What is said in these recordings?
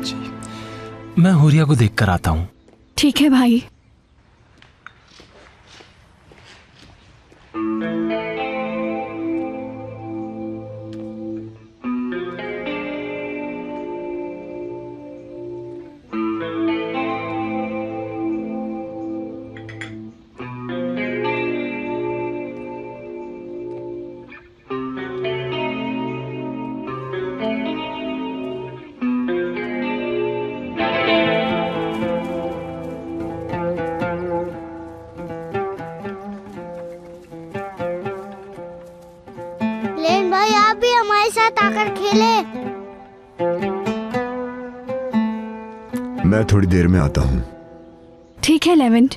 जी, मैं हुरिया को देख कर आता हूँ। ठीक है भाई। लेन भाई, आप भी हमारे साथ आकर खेले। मैं थोड़ी देर में आता हूँ। ठीक है लेवेंट।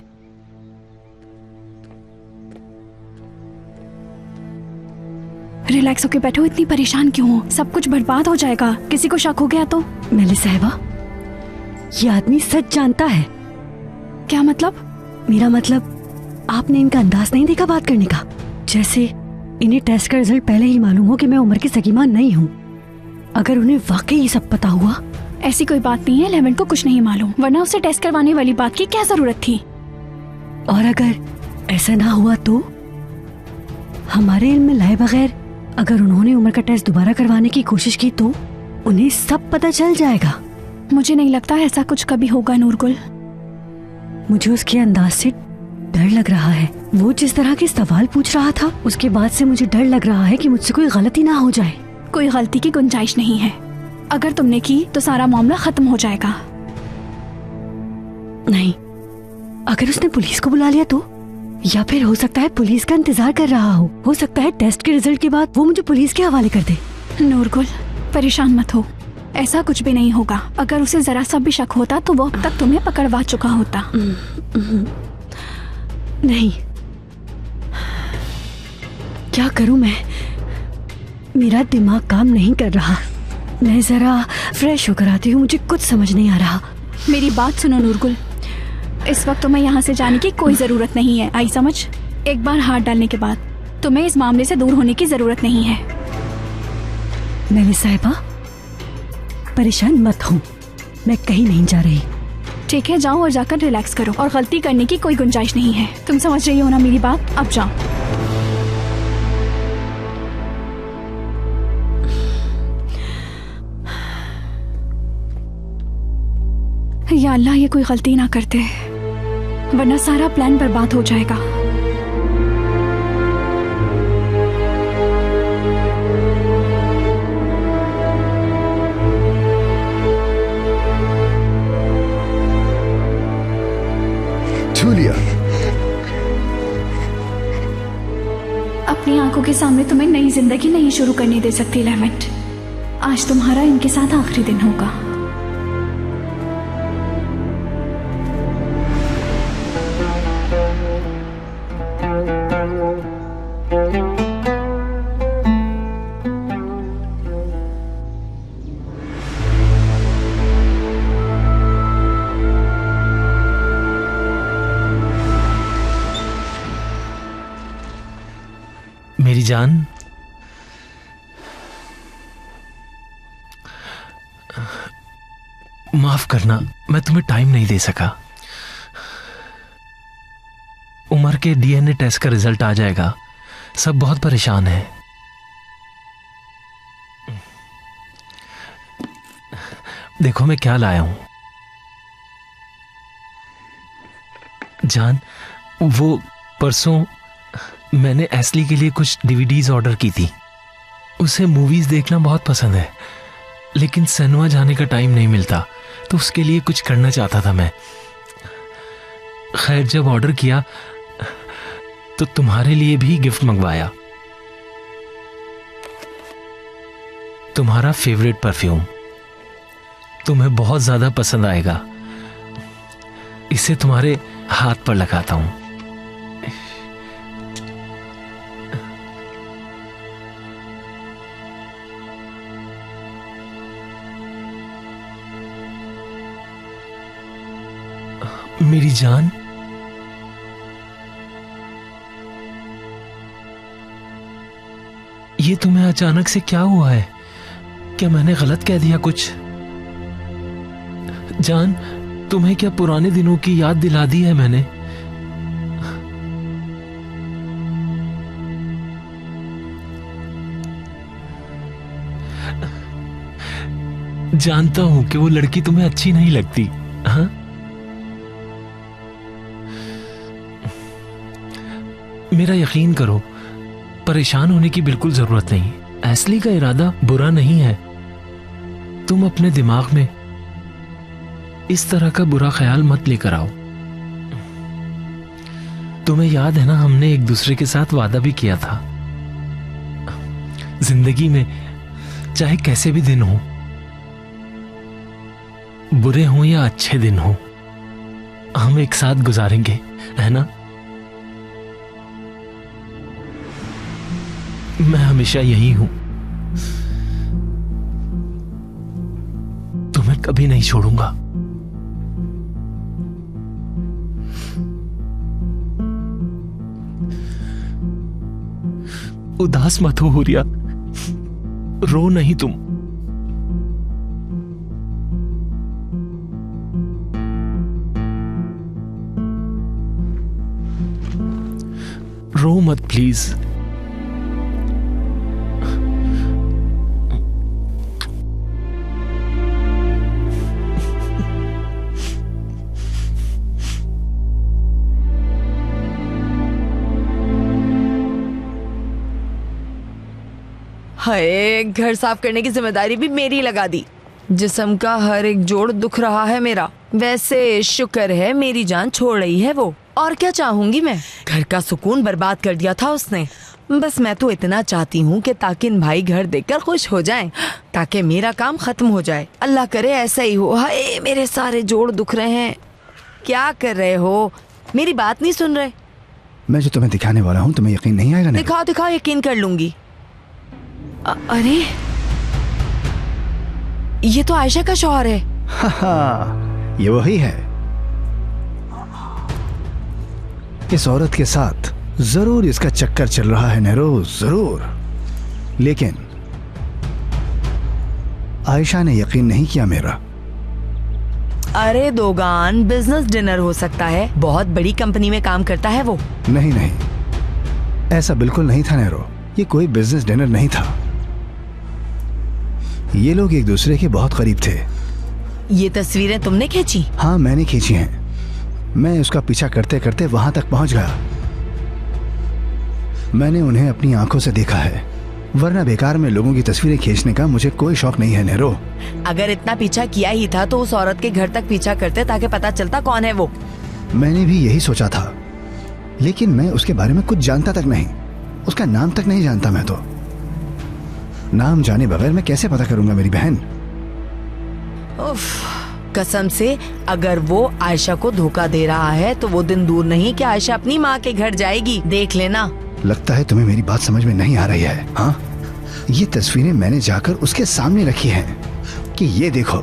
रिलैक्स होके बैठो, इतनी परेशान क्यों हो? सब कुछ बर्बाद हो जाएगा, किसी को शक हो गया तो। मेली साहिबा, ये आदमी सच जानता है। क्या मतलब? मेरा मतलब, आपने इनका अंदाज नहीं देखा बात करने का? जैसे इन्हें टेस्ट का रिजल्ट पहले ही मालूम हो कि मैं उमर की सगी मां नहीं हूँ। अगर उन्हें वाकई ये सब पता हुआ। ऐसी कोई बात नहीं है, लेवेंट को कुछ नहीं मालूम, वरना उसे टेस्ट करवाने वाली बात की क्या जरूरत थी? और अगर ऐसा ना हुआ तो हमारे इल्म में लाए बगैर अगर उन्होंने उमर का टेस्ट दोबारा करवाने की कोशिश की तो उन्हें सब पता चल जाएगा। मुझे नहीं लगता ऐसा कुछ कभी होगा नूरगुल। मुझे उसके अंदाज से डर लग रहा है। वो जिस तरह के सवाल पूछ रहा था, उसके बाद से मुझे डर लग रहा है कि मुझसे कोई गलती ना हो जाए। कोई गलती की गुंजाइश नहीं है। अगर तुमने की तो सारा मामला खत्म हो जाएगा। नहीं, अगर उसने पुलिस को बुला लिया तो? या फिर हो सकता है पुलिस का इंतजार कर रहा हो सकता है टेस्ट के रिजल्ट के बाद वो मुझे पुलिस के हवाले कर दे। नूरगुल, परेशान मत हो, ऐसा कुछ भी नहीं होगा। अगर उसे जरा सा भी शक होता तो वो अब तक तुम्हें पकड़वा चुका होता। नहीं, क्या करूं मैं? मेरा दिमाग काम नहीं कर रहा। मैं जरा फ्रेश होकर आती हूँ, मुझे कुछ समझ नहीं आ रहा। मेरी बात सुनो नूरगुल, इस वक्त तुम्हें यहाँ से जाने की कोई जरूरत नहीं है, आई समझ? एक बार हाथ डालने के बाद तुम्हें इस मामले से दूर होने की जरूरत नहीं है। मेली साहिबा, परेशान मत हो, मैं कहीं नहीं जा रही। ठीक है, जाओ और जाकर रिलैक्स करो, और गलती करने की कोई गुंजाइश नहीं है। तुम समझ रही हो ना मेरी बात? अब जाओ। या अल्लाह, ये कोई गलती ना करते, वरना सारा प्लान बर्बाद हो जाएगा। जूलिया, अपनी आंखों के सामने तुम्हें नई जिंदगी नहीं शुरू करने दे सकती लेवेंट। आज तुम्हारा इनके साथ आखिरी दिन होगा। मेरी जान, माफ करना, मैं तुम्हें टाइम नहीं दे सका। उमर के डीएनए टेस्ट का रिजल्ट आ जाएगा, सब बहुत परेशान हैं। देखो मैं क्या लाया हूं। जान, वो परसों मैंने एस्ली के लिए कुछ डीवीडीज ऑर्डर की थी। उसे मूवीज देखना बहुत पसंद है, लेकिन सनवा जाने का टाइम नहीं मिलता, तो उसके लिए कुछ करना चाहता था मैं। खैर, जब ऑर्डर किया तो तुम्हारे लिए भी गिफ्ट मंगवाया। तुम्हारा फेवरेट परफ्यूम, तुम्हें बहुत ज्यादा पसंद आएगा। इसे तुम्हारे हाथ पर लगाता हूं। मेरी जान, ये तुम्हें अचानक से क्या हुआ है? क्या मैंने गलत कह दिया कुछ? जान, तुम्हें क्या पुराने दिनों की याद दिला दी है मैंने? जानता हूं कि वो लड़की तुम्हें अच्छी नहीं लगती, हाँ? मेरा यकीन करो, परेशान होने की बिल्कुल जरूरत नहीं। एस्ली का इरादा बुरा नहीं है। तुम अपने दिमाग में इस तरह का बुरा ख्याल मत लेकर आओ। तुम्हें याद है ना, हमने एक दूसरे के साथ वादा भी किया था, जिंदगी में चाहे कैसे भी दिन हो, बुरे हों या अच्छे दिन हो, हम एक साथ गुजारेंगे, है ना? मैं हमेशा यही हूं, तुम्हें कभी नहीं छोड़ूंगा। उदास मत हो हुरिया, रो नहीं तुम। रो मत प्लीज। हाय, घर साफ करने की जिम्मेदारी भी मेरी लगा दी। जिस्म का हर एक जोड़ दुख रहा है मेरा। वैसे शुक्र है मेरी जान छोड़ रही है वो। और क्या चाहूंगी मैं, घर का सुकून बर्बाद कर दिया था उसने। बस मैं तो इतना चाहती हूँ कि ताकिन भाई घर देखकर खुश हो जाएं, ताकि मेरा काम खत्म हो जाए। अल्लाह करे ऐसा ही हो। हाय, मेरे सारे जोड़ दुख रहे हैं। क्या कर रहे हो? मेरी बात नहीं सुन रहे? मैं जो तुम्हें दिखाने वाला हूँ तुम्हें यकीन नहीं आएगा। दिखाओ दिखाओ, यकीन कर लूंगी। अरे ये तो आयशा का शौहर है। हाँ, ये वही है। इस औरत के साथ जरूर इसका चक्कर चल रहा है नेहरू, जरूर। लेकिन आयशा ने यकीन नहीं किया मेरा। अरे दोगान, बिजनेस डिनर हो सकता है। बहुत बड़ी कंपनी में काम करता है वो। नहीं नहीं, ऐसा बिल्कुल नहीं था नेहरू। ये कोई बिजनेस डिनर नहीं था। ये लोग एक दूसरे के बहुत करीब थे। ये तस्वीरें तुमने खींची? हाँ, मैंने खींची हैं। मैं उसका पीछा करते करते वहां तक पहुंच गया। मैंने उन्हें अपनी आंखों से देखा है, वरना बेकार में लोगों की तस्वीरें खींचने का मुझे कोई शौक नहीं है नेहरू। अगर इतना पीछा किया ही था तो उस औरत के घर तक पीछा करते, ताकि पता चलता कौन है वो। मैंने भी यही सोचा था, लेकिन मैं उसके बारे में कुछ जानता तक नहीं। उसका नाम तक नहीं जानता मैं तो। नाम जाने बगैर मैं कैसे पता करूंगा मेरी बहन? उफ, कसम से अगर वो आयशा को धोखा दे रहा है तो वो दिन दूर नहीं कि आयशा अपनी माँ के घर जाएगी। देख लेना। लगता है तुम्हें मेरी बात समझ में नहीं आ रही है। हाँ, ये तस्वीरें मैंने जाकर उसके सामने रखी हैं कि ये देखो।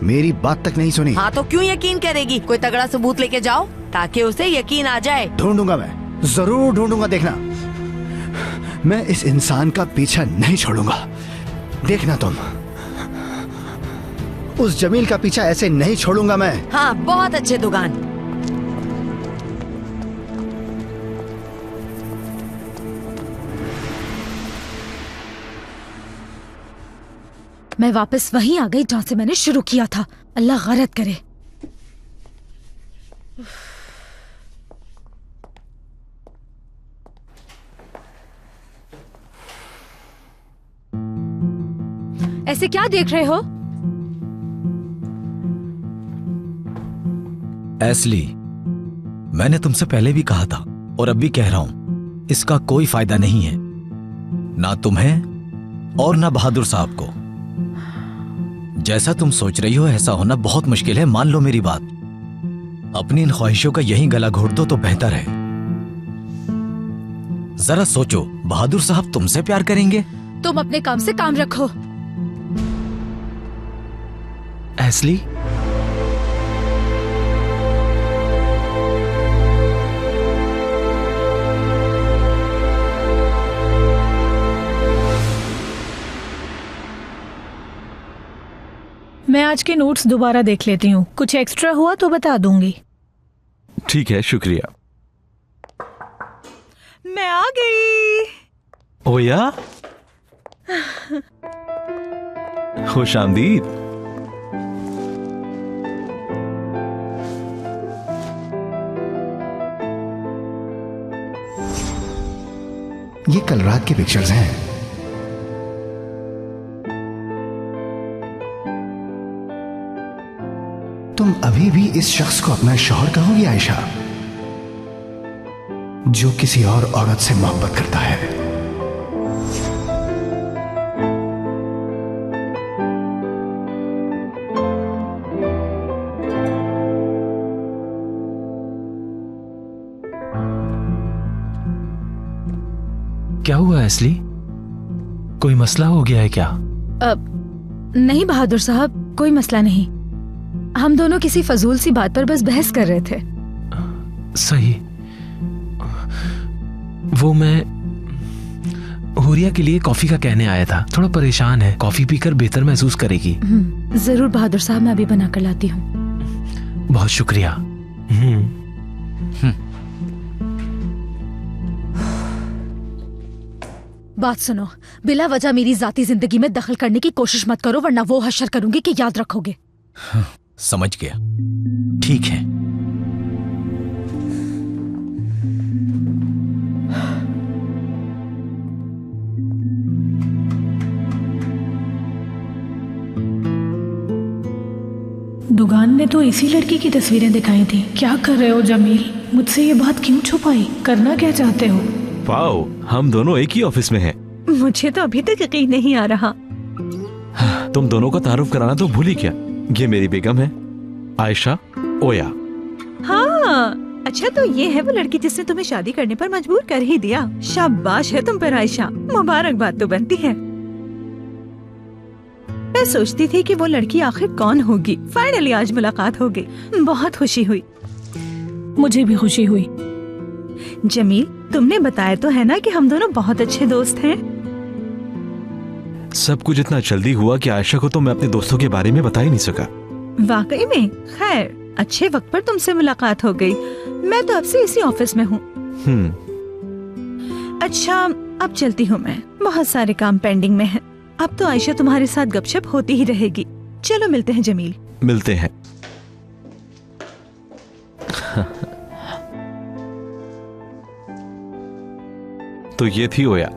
मेरी बात तक नहीं सुनी। हाँ तो क्यों यकीन करेगी? कोई तगड़ा सबूत लेके जाओ ताकि उसे यकीन आ जाए। ढूंढूंगा मैं, जरूर ढूंढूंगा। देखना, मैं इस इंसान का पीछा नहीं छोड़ूंगा। देखना तुम, उस जमील का पीछा ऐसे नहीं छोड़ूंगा मैं। हाँ, बहुत अच्छे दुकान। मैं वापस वहीं आ गई जहां से मैंने शुरू किया था। अल्लाह गलत करे। ऐसे क्या देख रहे हो? एस्ली, मैंने तुमसे पहले भी कहा था और अब भी कह रहा हूं, इसका कोई फायदा नहीं है, ना तुम्हें और ना बहादुर साहब को। जैसा तुम सोच रही हो ऐसा होना बहुत मुश्किल है। मान लो मेरी बात। अपनी इन ख्वाहिशों का यहीं गला घोट दो तो बेहतर है। जरा सोचो, बहादुर साहब तुमसे प्यार करेंगे? तुम अपने काम से काम रखो। एस्ली, मैं आज के नोट्स दोबारा देख लेती हूँ, कुछ एक्स्ट्रा हुआ तो बता दूंगी। ठीक है, शुक्रिया। मैं आ गई। ओया, खुश आमदीद। ये कल रात की पिक्चर्स हैं। तुम अभी भी इस शख्स को अपना शौहर कहोगी आयशा, जो किसी और औरत से मोहब्बत करता है? क्या हुआ एस्ली? कोई मसला हो गया है क्या? नहीं बहादुर साहब, कोई मसला नहीं। हम दोनों किसी फजूल सी बात पर बस बहस कर रहे थे। सही। वो मैं हुरिया के लिए कॉफी का कहने आया था। थोड़ा परेशान है, कॉफी पीकर बेहतर महसूस करेगी। जरूर बहादुर साहब, मैं अभी बना कर लाती हूँ। बहुत शुक्रिया। बात सुनो, बिला वजह मेरी जाती जिंदगी में दखल करने की कोशिश मत करो, वरना वो हशर करूंगी कि याद रखोगे। समझ गया, ठीक है। दुगान ने तो इसी लड़की की तस्वीरें दिखाई थी। क्या कर रहे हो जमील? मुझसे ये बात क्यों छुपाई? करना क्या चाहते हो? वाओ, हम दोनों एक ही ऑफिस में हैं। मुझे तो अभी तक यकीन नहीं आ रहा। तुम दोनों का तारुफ कराना तो भूल ही क्या। ये मेरी बेगम है, आयशा ओया। हाँ, अच्छा तो ये है वो लड़की जिसने तुम्हें शादी करने पर मजबूर कर ही दिया। शाबाश है तुम पर आयशा, मुबारकबाद तो बनती है। मैं सोचती थी कि वो लड़की आखिर कौन होगी। फाइनली आज मुलाकात हो गई, बहुत खुशी हुई। मुझे भी खुशी हुई। जमील, तुमने बताया तो है ना कि हम दोनों बहुत अच्छे दोस्त हैं। सब कुछ इतना जल्दी हुआ कि आयशा को तो मैं अपने दोस्तों के बारे में बता ही नहीं सका। वाकई में? खैर, अच्छे वक्त पर तुमसे मुलाकात हो गई। मैं तो अब से इसी ऑफिस में हूँ। अच्छा, अब चलती हूँ मैं, बहुत सारे काम पेंडिंग में हैं। अब तो आयशा तुम्हारे साथ गपशप होती ही रहेगी। चलो मिलते हैं जमील। मिलते हैं। तो ये थी ओया।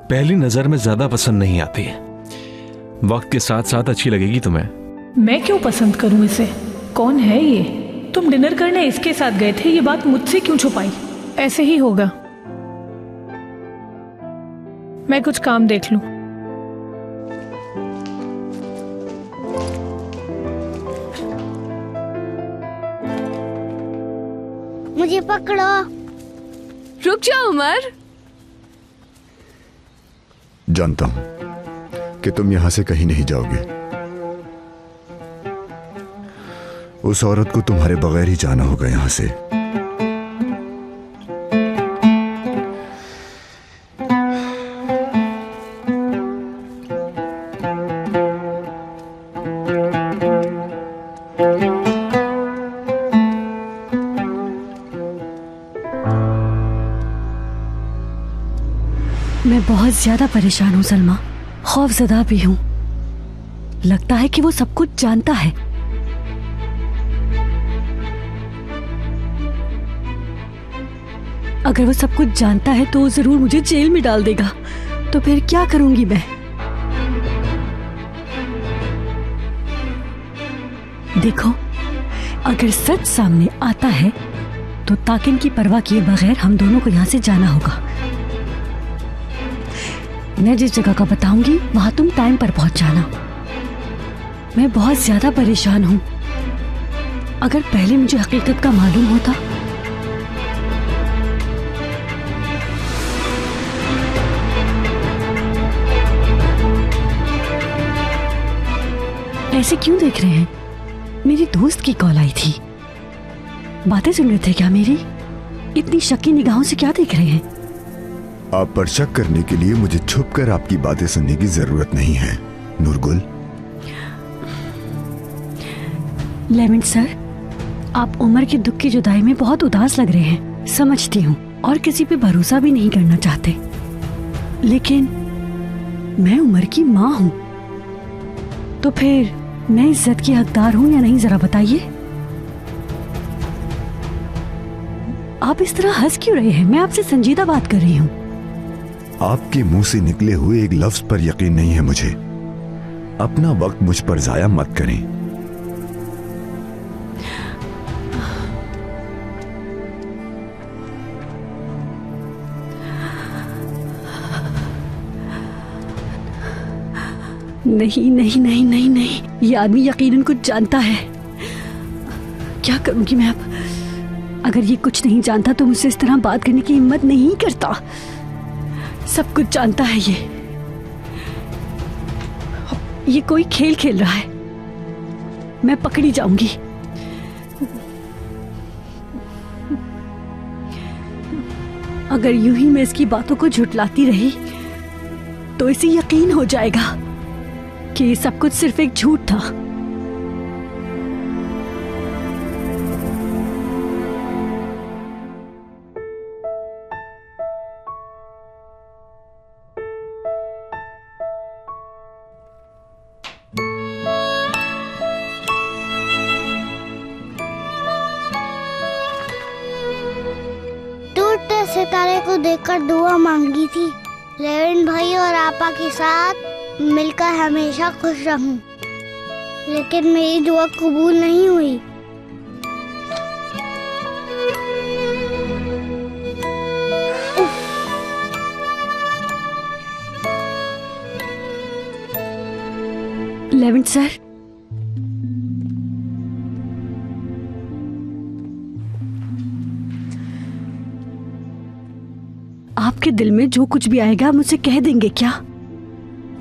पहली नजर में ज्यादा पसंद नहीं आती, वक्त के साथ साथ अच्छी लगेगी तुम्हें। मैं क्यों पसंद करूं इसे? कौन है ये? तुम डिनर करने इसके साथ गए थे, ये बात मुझसे क्यों छुपाई? ऐसे ही होगा। मैं कुछ काम देख लूं। मुझे पकड़ो। रुक जाओ उमर। जानता हूं कि तुम यहां से कहीं नहीं जाओगे। उस औरत को तुम्हारे बगैर ही जाना होगा यहां से। मैं बहुत ज्यादा परेशान हूँ सलमा, खौफजदा भी हूँ। लगता है कि वो सब कुछ जानता है। अगर वो सब कुछ जानता है तो जरूर मुझे जेल में डाल देगा। तो फिर क्या करूंगी मैं? देखो, अगर सच सामने आता है तो ताकिन की परवाह किए बगैर हम दोनों को यहाँ से जाना होगा। मैं जिस जगह का बताऊंगी वहां तुम टाइम पर पहुंच जाना। मैं बहुत ज्यादा परेशान हूं। अगर पहले मुझे हकीकत का मालूम होता। ऐसे क्यों देख रहे हैं? मेरी दोस्त की कॉल आई थी। बातें सुन रहे थे क्या मेरी? इतनी शक्की निगाहों से क्या देख रहे हैं? आप पर शक करने के लिए मुझे छुपकर आपकी बातें सुनने की जरूरत नहीं है, नूरगुल। लेवेंट सर, आप उमर के दुख की जुदाई में बहुत उदास लग रहे हैं, समझती हूँ, और किसी पे भरोसा भी नहीं करना चाहते, लेकिन मैं उमर की माँ हूँ, तो फिर मैं इज्जत की हकदार हूँ या नहीं, जरा बताइए। आप इस तरह हंस क्यों रहे हैं? मैं आपसे संजीदा बात कर रही हूँ। आपके मुंह से निकले हुए एक लफ्ज पर यकीन नहीं है मुझे। अपना वक्त मुझ पर जाया मत करें। नहीं नहीं नहीं नहीं नहीं, ये आदमी यकीनन कुछ जानता है। क्या करूंगी मैं अब? अगर ये कुछ नहीं जानता तो मुझसे इस तरह बात करने की हिम्मत नहीं करता। सब कुछ जानता है ये कोई खेल खेल रहा है। मैं पकड़ी जाऊंगी। अगर यूं ही मैं इसकी बातों को झुठलाती रही तो इसे यकीन हो जाएगा कि ये सब कुछ सिर्फ एक झूठ था। टूटते सितारे को देखकर दुआ मांगी थी, लेविन भाई और आपा के साथ मिलकर हमेशा खुश रहूं, लेकिन मेरी दुआ कबूल नहीं हुई। लेवेंट सर, आपके दिल में जो कुछ भी आएगा मुझसे कह देंगे क्या?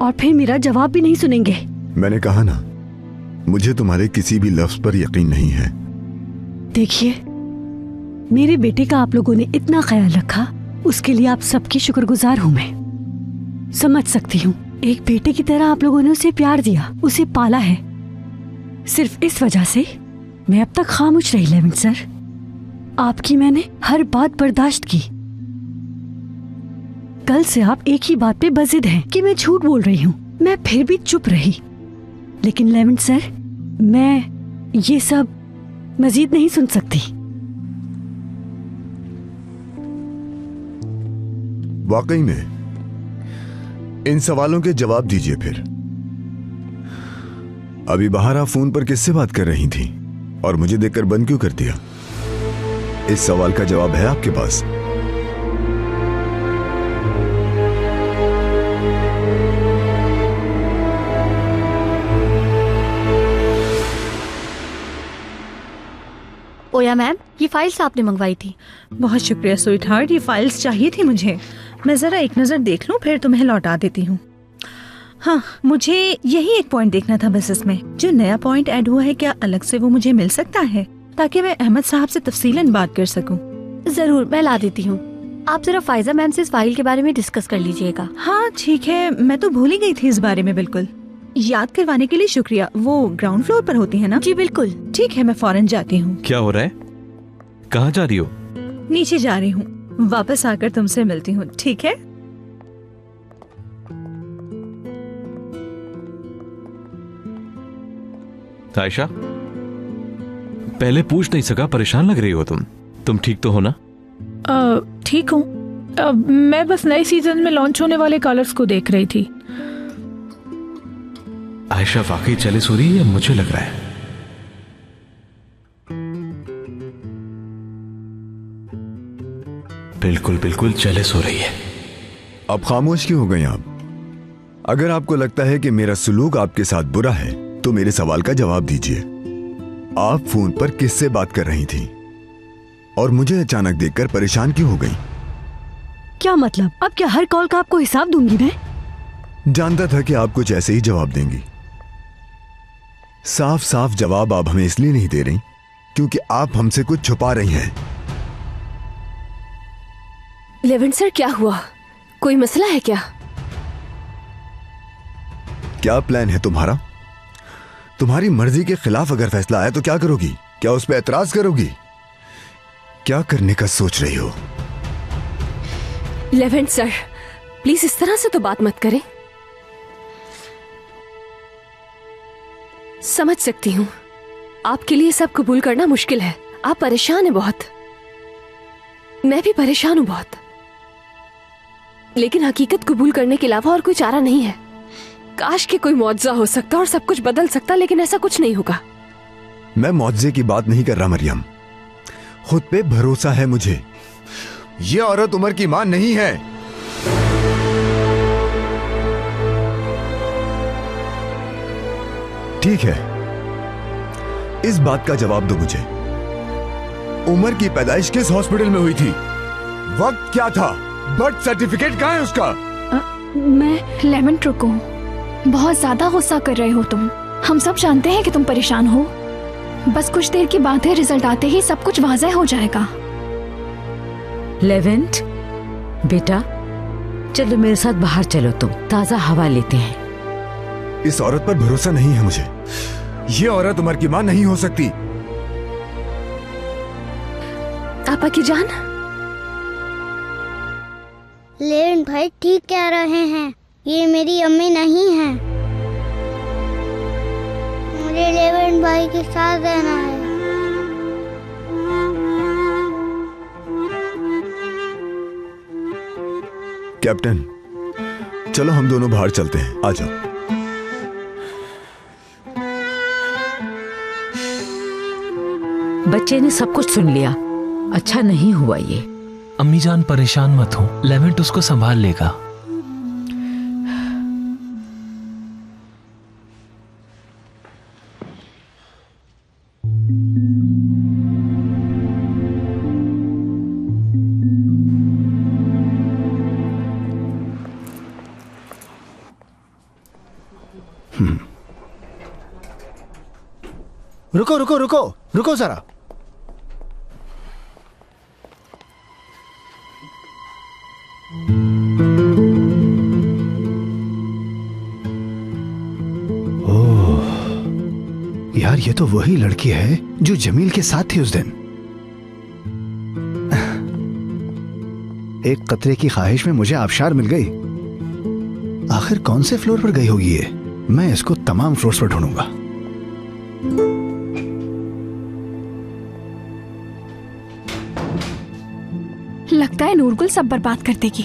और फिर मेरा जवाब भी नहीं सुनेंगे? मैंने कहा ना, मुझे तुम्हारे किसी भी लफ्ज पर यकीन नहीं है। देखिए, मेरे बेटे का आप लोगों ने इतना ख्याल रखा, उसके लिए आप सबकी शुक्रगुजार हूं। मैं समझ सकती हूँ, एक बेटे की तरह आप लोगों ने उसे प्यार दिया, उसे पाला है। सिर्फ इस वजह से मैं अब तक खामोश रही लेवेंट सर। आपकी मैंने हर बात बर्दाश्त की। कल से आप एक ही बात पे बजिद हैं कि मैं झूठ बोल रही हूँ। मैं फिर भी चुप रही, लेकिन लेवेंट सर, मैं ये सब मजीद नहीं सुन सकती। वाकई में इन सवालों के जवाब दीजिए। फिर अभी बाहर आप फोन पर किससे बात कर रही थी और मुझे देखकर बंद क्यों कर दिया? इस सवाल का जवाब है आपके पास? ओया मैम, ये फाइल्स आपने मंगवाई थी। बहुत शुक्रिया स्वीट हार्ट, ये फाइल्स चाहिए थी मुझे। मैं जरा एक नजर देख लूं, फिर तुम्हें लौटा देती हूँ। हाँ, मुझे यही एक पॉइंट देखना था बस इसमें। जो नया पॉइंट ऐड हुआ है, क्या अलग से वो मुझे मिल सकता है, ताकि मैं अहमद साहब से तफसीलन बात कर सकूं? जरूर, मैं ला देती हूँ। आप जरा फाइजा मैम से इस फाइल के बारे में डिस्कस कर लीजिएगा। हाँ ठीक है, मैं तो भूल ही गई थी इस बारे में। बिल्कुल, याद करवाने के लिए शुक्रिया। वो ग्राउंड फ्लोर पर होती है ना? जी बिल्कुल। ठीक है, मैं फौरन जाती हूँ। क्या हो रहा है? कहाँ जा रही हो? नीचे जा रही हूँ, वापस आकर तुमसे मिलती हूँ, ठीक है? आयशा, पहले पूछ नहीं सका, परेशान लग रही हो तुम ठीक तो हो ना? ठीक हूँ। मैं बस नए सीजन में लॉन्च होने वाले कलर्स को देख रही थी। आयशा वाकई जेलस हो रही है, मुझे लग रहा है। बिल्कुल बिल्कुल जेलस हो रही है। अब खामोश क्यों हो गई आप? अगर आपको लगता है कि मेरा सुलूक आपके साथ बुरा है तो मेरे सवाल का जवाब दीजिए। आप फोन पर किससे बात कर रही थी और मुझे अचानक देखकर परेशान क्यों हो गई? क्या मतलब? अब क्या हर कॉल का आपको हिसाब दूंगी मैं? जानता था कि आप कुछ ऐसे ही जवाब देंगी। साफ साफ जवाब आप हमें इसलिए नहीं दे रही क्योंकि आप हमसे कुछ छुपा रही हैं। लेवेंट सर, क्या हुआ? कोई मसला है क्या? क्या प्लान है तुम्हारा? तुम्हारी मर्जी के खिलाफ अगर फैसला आया तो क्या करोगी? क्या उस पर एतराज करोगी? क्या करने का सोच रही हो? लेवेंट सर, प्लीज इस तरह से तो बात मत करें। समझ सकती हूँ आपके लिए सब कबूल करना मुश्किल है। आप परेशान हैं बहुत, मैं भी परेशान हूँ बहुत, लेकिन हकीकत कबूल करने के अलावा और कोई चारा नहीं है। काश कि कोई मुआवजा हो सकता और सब कुछ बदल सकता, लेकिन ऐसा कुछ नहीं होगा। मैं मुआवजे की बात नहीं कर रहा मरियम, खुद पे भरोसा है मुझे। ये औरत उमर की मां नहीं है। ठीक है, इस बात का जवाब दो मुझे। उमर की पैदाइश किस हॉस्पिटल में हुई थी? वक्त क्या था? बर्थ सर्टिफिकेट कहाँ है उसका? मैं लेवेंट, रुको, बहुत ज्यादा गुस्सा कर रहे हो तुम। हम सब जानते हैं कि तुम परेशान हो। बस कुछ देर की बात है, रिजल्ट आते ही सब कुछ वाज़ेह हो जाएगा। लेवेंट बेटा, चलो मेरे साथ बाहर चलो, तुम ताजा हवा लेते हैं। इस औरत पर भरोसा नहीं है मुझे। ये औरत उमर की मां नहीं हो सकती। आपा की जान, लेवेंट भाई ठीक कह रहे हैं, ये मेरी अम्मी नहीं है। मुझे लेवेंट भाई के साथ रहना है। कैप्टन, चलो हम दोनों बाहर चलते हैं, आ जाओ। बच्चे ने सब कुछ सुन लिया, अच्छा नहीं हुआ ये। अम्मी जान परेशान मत हो, लेवेंट उसको संभाल लेगा। रुको रुको रुको रुको जरा। ओह यार, ये तो वही लड़की है जो जमील के साथ थी उस दिन। एक कतरे की ख्वाहिश में मुझे आबशार मिल गई। आखिर कौन से फ्लोर पर गई होगी ये? मैं इसको तमाम फ्लोर्स पर ढूंढूंगा। लगता है नूरगुल सब बर्बाद कर देगी।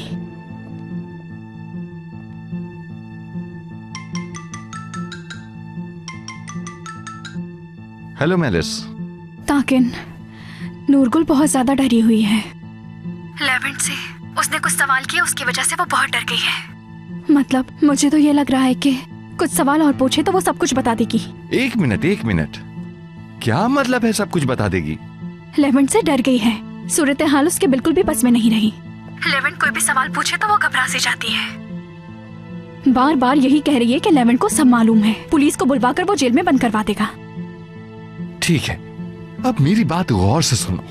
Hello malice. ताकिन, नूरगुल बहुत ज्यादा डरी हुई है लेवेंट से। उसने कुछ सवाल किए, उसकी वजह से वो बहुत डर गई है। मतलब मुझे तो ये लग रहा है कि कुछ सवाल और पूछे तो वो सब कुछ बता देगी। एक मिनट, क्या मतलब है सब कुछ बता देगी? लेवेंट से डर गई है, सूरत हाल उसके बिल्कुल भी बस में नहीं रही। लेवेंट कोई भी सवाल पूछे तो वो घबरा से जाती है। बार बार यही कह रही है कि लेवेंट को सब मालूम है, पुलिस को बुलवाकर वो जेल में बंद करवा देगा। ठीक है, अब मेरी बात गौर से सुनो।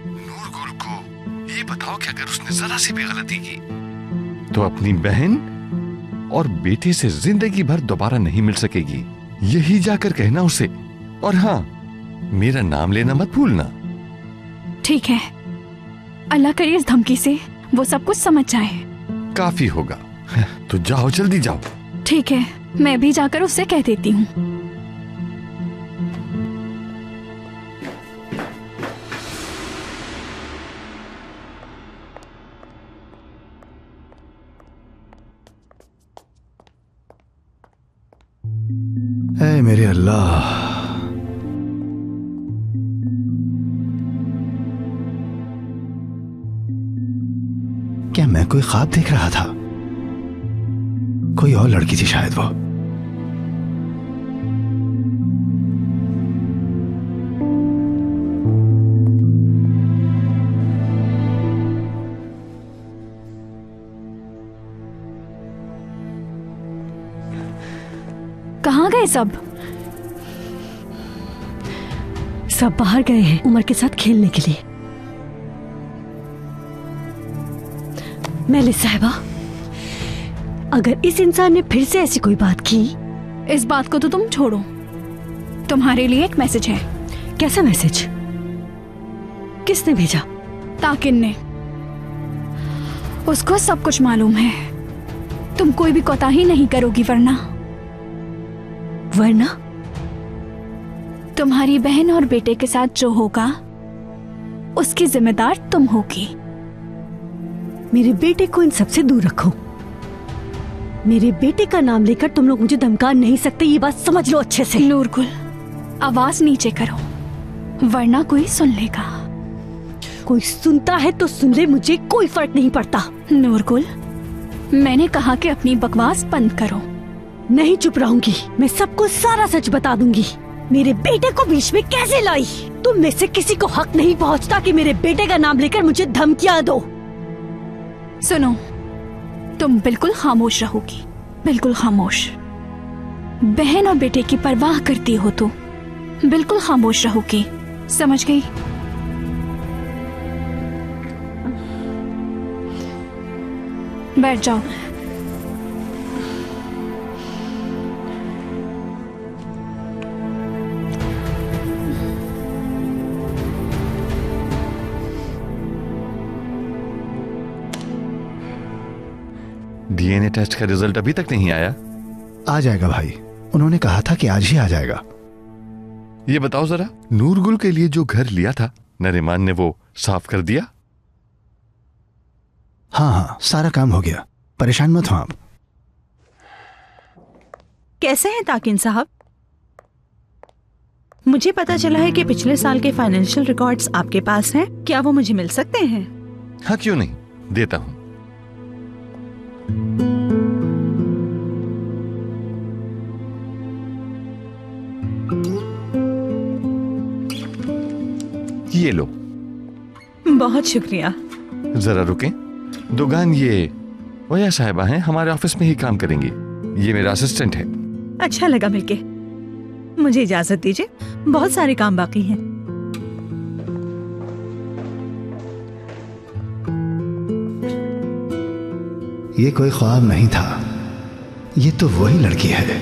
नूरगुल को ये बताओ कि अगर उसने जरा सी भी गलती की तो अपनी बहन और बेटे से जिंदगी भर दोबारा नहीं मिल सकेगी। यही जाकर कहना उसे। और हाँ, मेरा नाम लेना मत भूलना। ठीक है, अल्लाह करे इस धमकी से वो सब कुछ समझ जाए। काफी होगा, तो जाओ, जल्दी जाओ। ठीक है, मैं भी जाकर उससे कह देती हूँ। ऐ मेरे अल्लाह, क्या मैं कोई ख्वाब देख रहा था? कोई और लड़की थी शायद वो। कहाँ गए सब? सब बाहर गए हैं उमर के साथ खेलने के लिए। मेलिस साहिबा, अगर इस इंसान ने फिर से ऐसी कोई बात की। इस बात को तो तुम छोड़ो, तुम्हारे लिए एक मैसेज है। कैसा मैसेज? किसने भेजा? ताकिन ने। उसको सब कुछ मालूम है। तुम कोई भी कोताही नहीं करोगी वरना तुम्हारी बहन और बेटे के साथ जो होगा उसकी जिम्मेदार तुम होगी। मेरे बेटे को इन सबसे दूर रखो। मेरे बेटे का नाम लेकर तुम लोग मुझे धमका नहीं सकते, ये बात समझ लो अच्छे से। नूरगुल, आवाज नीचे करो वरना कोई सुन लेगा। कोई सुनता है तो सुन ले, मुझे कोई फर्क नहीं पड़ता। नूरगुल, मैंने कहा कि अपनी बकवास बंद करो। नहीं चुप रहूंगी, मैं सबको सारा सच बता दूंगी। मेरे बेटे को बीच में कैसे लाई? तुम में से किसी को हक नहीं पहुंचता कि मेरे बेटे का नाम लेकर मुझे धमकियां दो। सुनो, तुम बिल्कुल खामोश रहोगी, बिल्कुल खामोश। बहन और बेटे की परवाह करती हो तो बिल्कुल खामोश रहोगी, समझ गई? बैठ जाओ। डीएनए टेस्ट का रिजल्ट अभी तक नहीं आया? आ जाएगा भाई, उन्होंने कहा था कि आज ही आ जाएगा। ये बताओ जरा, नूरगुल के लिए जो घर लिया था नरीमान ने वो साफ कर दिया? हाँ, सारा काम हो गया, परेशान मत हो आप। कैसे हैं ताकिन साहब? मुझे पता चला है कि पिछले साल के फाइनेंशियल रिकॉर्ड्स आपके पास हैं। क्या वो मुझे मिल सकते हैं? हाँ, क्यों नहीं, देता हूं। ये लो। बहुत शुक्रिया। जरा रुकें, दुगान ये वया साहिबा हैं, हमारे ऑफिस में ही काम करेंगी। ये मेरा असिस्टेंट है। अच्छा लगा मिलके। मुझे इजाजत दीजिए, बहुत सारे काम बाकी हैं। ये कोई ख्वाब नहीं था, ये तो वही लड़की है।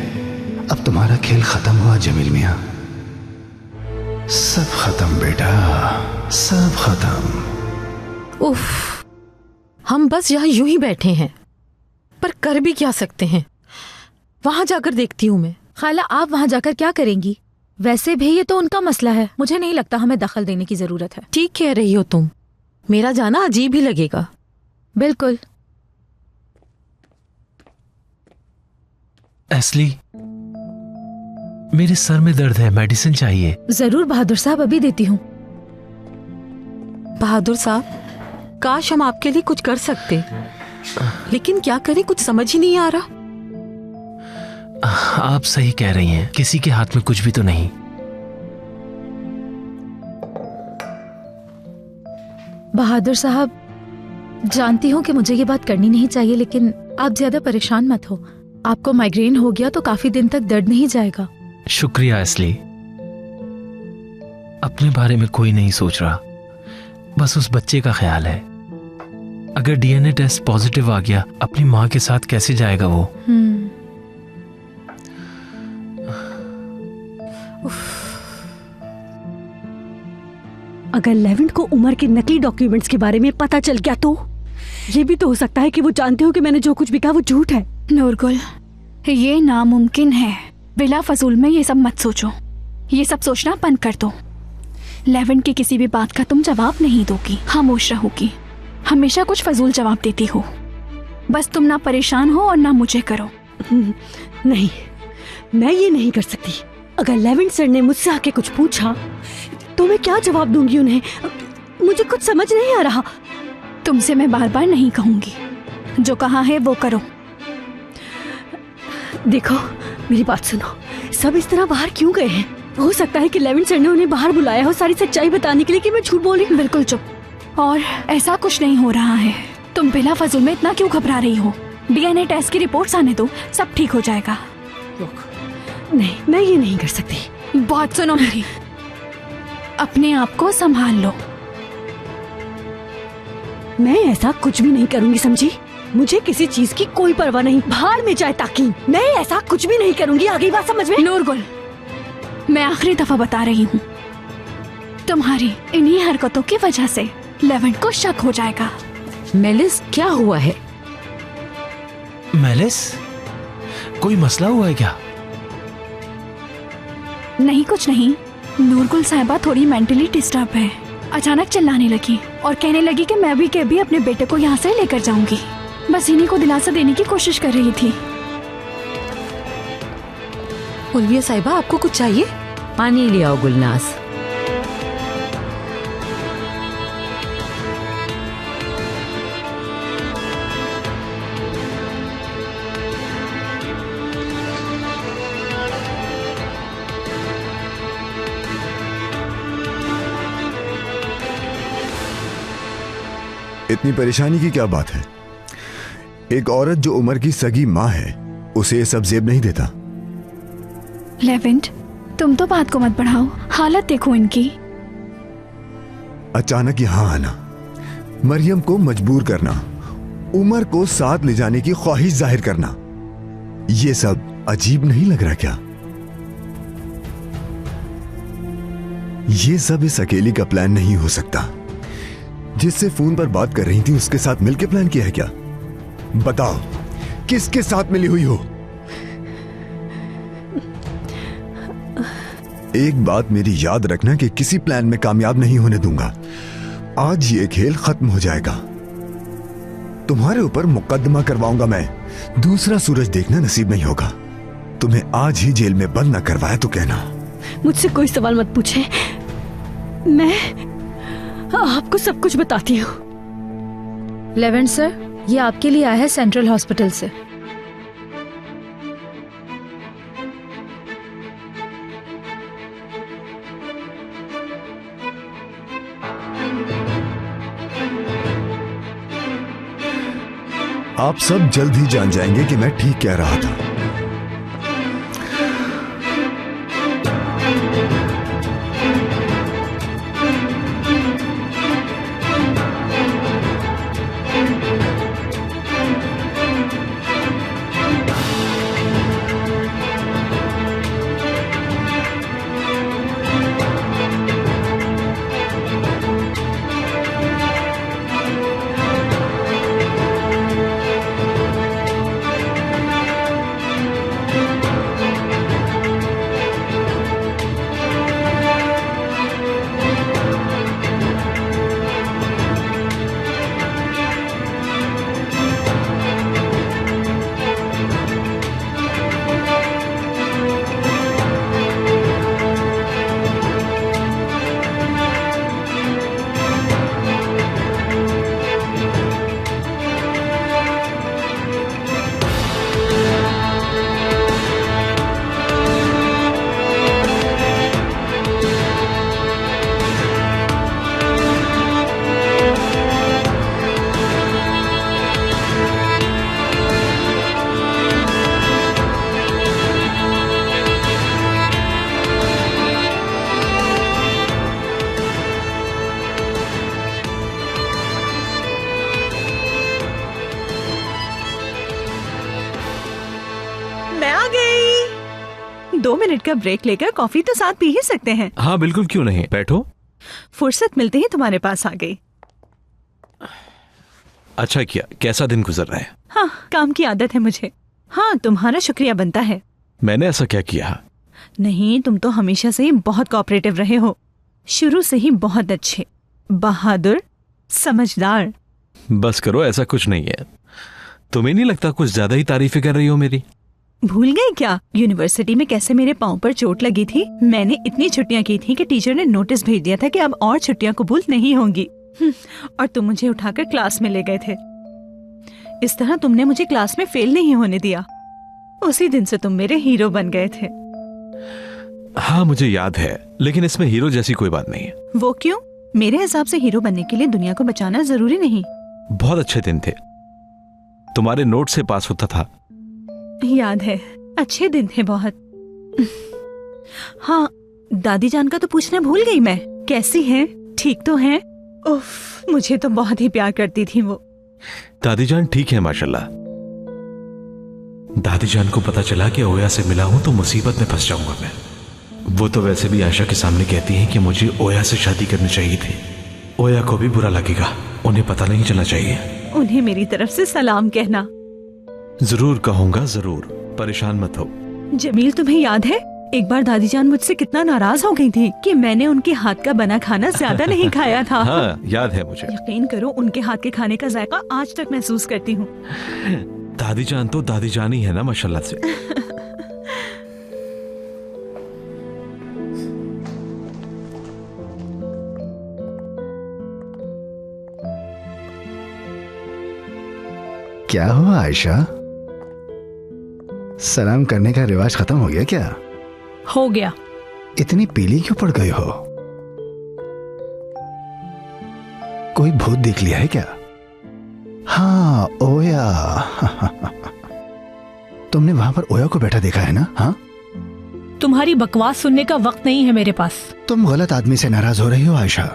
अब तुम्हारा खेल खत्म हुआ जमील मियां, सब खत्म बेटा, सब खत्म। उफ, हम बस यहाँ यूं ही बैठे हैं, पर कर भी क्या सकते हैं? वहां जाकर देखती हूँ मैं। खाला, आप वहां जाकर क्या करेंगी? वैसे भी ये तो उनका मसला है, मुझे नहीं लगता हमें दखल देने की जरूरत है। ठीक कह रही हो तुम, मेरा जाना अजीब ही लगेगा। बिल्कुल। एस्ली, मेरे सर में दर्द है, मेडिसिन चाहिए। जरूर बहादुर साहब, अभी देती हूँ। बहादुर साहब, काश हम आपके लिए कुछ कर सकते, लेकिन क्या करें, कुछ समझ ही नहीं आ रहा। आप सही कह रही हैं, किसी के हाथ में कुछ भी तो नहीं। बहादुर साहब, जानती हूँ कि मुझे ये बात करनी नहीं चाहिए, लेकिन आप ज्यादा परेशान मत हो। आपको माइग्रेन हो गया तो काफी दिन तक दर्द नहीं जाएगा। शुक्रिया एस्ली, अपने बारे में कोई नहीं सोच रहा, बस उस बच्चे का ख्याल है। अगर डीएनए टेस्ट पॉजिटिव आ गया, अपनी माँ के साथ कैसे जाएगा वो? अगर लेवेंट को उमर के नकली डॉक्यूमेंट्स के बारे में पता चल गया तो ये भी तो हो सकता है कि वो जानते हो कि मैंने जो कुछ भी कहा वो झूठ है। नूरगुल, ये नामुमकिन है। बिला फजूल में ये सब मत सोचो, ये सब सोचना बंद कर दो। लेवेंट की किसी भी बात का तुम जवाब नहीं दोगी, खामोश रहोगी। हमेशा कुछ फजूल जवाब देती हो। बस तुम ना परेशान हो और ना मुझे करो। नहीं, मैं ये नहीं कर सकती। अगर लेवेंट सर ने मुझसे आके कुछ पूछा तो मैं क्या जवाब दूंगी उन्हें? मुझे कुछ समझ नहीं आ रहा। तुमसे मैं बार बार नहीं कहूंगी, जो कहा है वो करो। देखो, मेरी बात सुनो, सब इस तरह बाहर क्यों गए हैं? हो सकता है कि लेवेंट सर ने उन्हें बाहर बुलाया हो सारी सच्चाई बताने के लिए कि मैं झूठ बोल रही हूँ। बिल्कुल चुप। और ऐसा कुछ नहीं हो रहा है। तुम बिला फजूल में इतना क्यों घबरा रही हो? डीएनए टेस्ट की रिपोर्ट्स आने दो, सब ठीक हो जाएगा। नहीं, मैं ये नहीं कर सकती। बहुत सुनो मेरी, अपने आप को संभाल लो। मैं ऐसा कुछ भी नहीं करूंगी, समझी? मुझे किसी चीज की कोई परवाह नहीं, भाड़ में जाए ताकि मैं ऐसा कुछ भी नहीं करूंगी। आगे बात समझ में? नूरगुल, मैं आखिरी दफा बता रही हूँ, तुम्हारी इन्हीं हरकतों की वजह से लेवेंट को शक हो जाएगा। मेलिस, क्या हुआ है? मेलिस, कोई मसला हुआ है क्या? नहीं, कुछ नहीं। नूरगुल साहिबा थोड़ी मेंटली डिस्टर्ब है। अचानक चिल्लाने लगी और कहने लगी कि मैं भी अपने बेटे को यहाँ से लेकर जाऊंगी। बस इन्हीं को दिलासा देने की कोशिश कर रही थी। उल्विया साहिबा, आपको कुछ चाहिए? पानी ले आओ गुलनाज। इतनी परेशानी की क्या बात है? एक औरत जो उमर की सगी माँ है, उसे ये सब जेब नहीं देता। लेवेंट, तुम तो बात को मत बढ़ाओ, हालत देखो इनकी। अचानक यहाँ आना, मरियम को मजबूर करना, उमर को साथ ले जाने की ख्वाहिश जाहिर करना, ये सब अजीब नहीं लग रहा क्या? ये सब इस अकेली का प्लान नहीं हो सकता। जिससे फोन पर बात कर रही थी उसके साथ मिलकर प्लान किया है क्या? बताओ, किसके साथ मिली हुई हो? एक बात मेरी याद रखना कि किसी प्लान में कामयाब नहीं होने दूंगा। आज ये खेल खत्म हो जाएगा। तुम्हारे ऊपर मुकदमा करवाऊंगा मैं। दूसरा सूरज देखना नसीब नहीं होगा। तुम्हें आज ही जेल में बंद न करवाया तो कहना। मुझसे कोई सवाल मत पूछे, मैं आपको सब कुछ बताती हूँ। लेवेंट सर, ये आपके लिए आया है सेंट्रल हॉस्पिटल से। आप सब जल्द ही जान जाएंगे कि मैं ठीक कह रहा था। मैं आ गई। 2 मिनट का ब्रेक लेकर कॉफी तो साथ पी ही सकते हैं। हाँ बिल्कुल, क्यों नहीं, बैठो। फुर्सत मिलते ही तुम्हारे पास आ गई। अच्छा किया। कैसा दिन गुजर रहा है? हाँ, काम की आदत है मुझे। हाँ, तुम्हारा शुक्रिया बनता है। मैंने ऐसा क्या किया? नहीं, तुम तो हमेशा से ही बहुत कोऑपरेटिव रहे हो। शुरू से ही बहुत अच्छे, बहादुर, समझदार। बस करो, ऐसा कुछ नहीं है। तुम्हें नहीं लगता कुछ ज्यादा ही तारीफें कर रही हो मेरी? भूल गए क्या यूनिवर्सिटी में कैसे मेरे पाँव पर चोट लगी थी? मैंने इतनी छुट्टियां की थी कि टीचर ने नोटिस भेज दिया था कि अब और छुट्टियां कबूल नहीं होंगी। और तुम मुझे उठाकर क्लास में ले गए थे। इस तरह तुमने मुझे क्लास में फेल नहीं होने दिया। उसी दिन से तुम मेरे हीरो बन गए थे। हाँ मुझे याद है, लेकिन इसमें हीरो जैसी कोई बात नहीं है। वो क्यों? मेरे हिसाब से हीरो बनने के लिए दुनिया को बचाना जरूरी नहीं। बहुत अच्छे दिन थे, तुम्हारे नोट से पास होता था। याद है, अच्छे दिन थे बहुत। हाँ, दादी जान का तो पूछना भूल गई मैं। कैसी हैं? ठीक तो हैं? उफ, मुझे तो बहुत ही प्यार करती थी वो। दादी जान ठीक है माशाल्लाह। दादी जान को पता चला कि ओया से मिला हूं तो मुसीबत में फंस जाऊंगा मैं। वो तो वैसे भी आयशा के सामने कहती हैं कि मुझे ओया से शादी करनी चाहिए थी। ओया को भी बुरा लगेगा, उन्हें पता नहीं चलना चाहिए। उन्हें मेरी तरफ से सलाम कहना। जरूर कहूंगा, जरूर, परेशान मत हो। जमील, तुम्हें याद है एक बार दादी जान मुझसे कितना नाराज हो गई थी कि मैंने उनके हाथ का बना खाना ज्यादा नहीं खाया था। हाँ, याद है मुझे। यकीन करो, उनके हाथ के खाने का जायका आज तक महसूस करती हूँ। दादी जान तो दादी जान ही है ना, माशाल्लाह से। क्या हुआ आयशा? सलाम करने का रिवाज खत्म हो गया क्या? हो गया। इतनी पीली क्यों पड़ गई हो? कोई भूत देख लिया है क्या? हाँ, ओया। तुमने वहां पर ओया को बैठा देखा है ना? हाँ, तुम्हारी बकवास सुनने का वक्त नहीं है मेरे पास। तुम गलत आदमी से नाराज हो रही हो आयशा।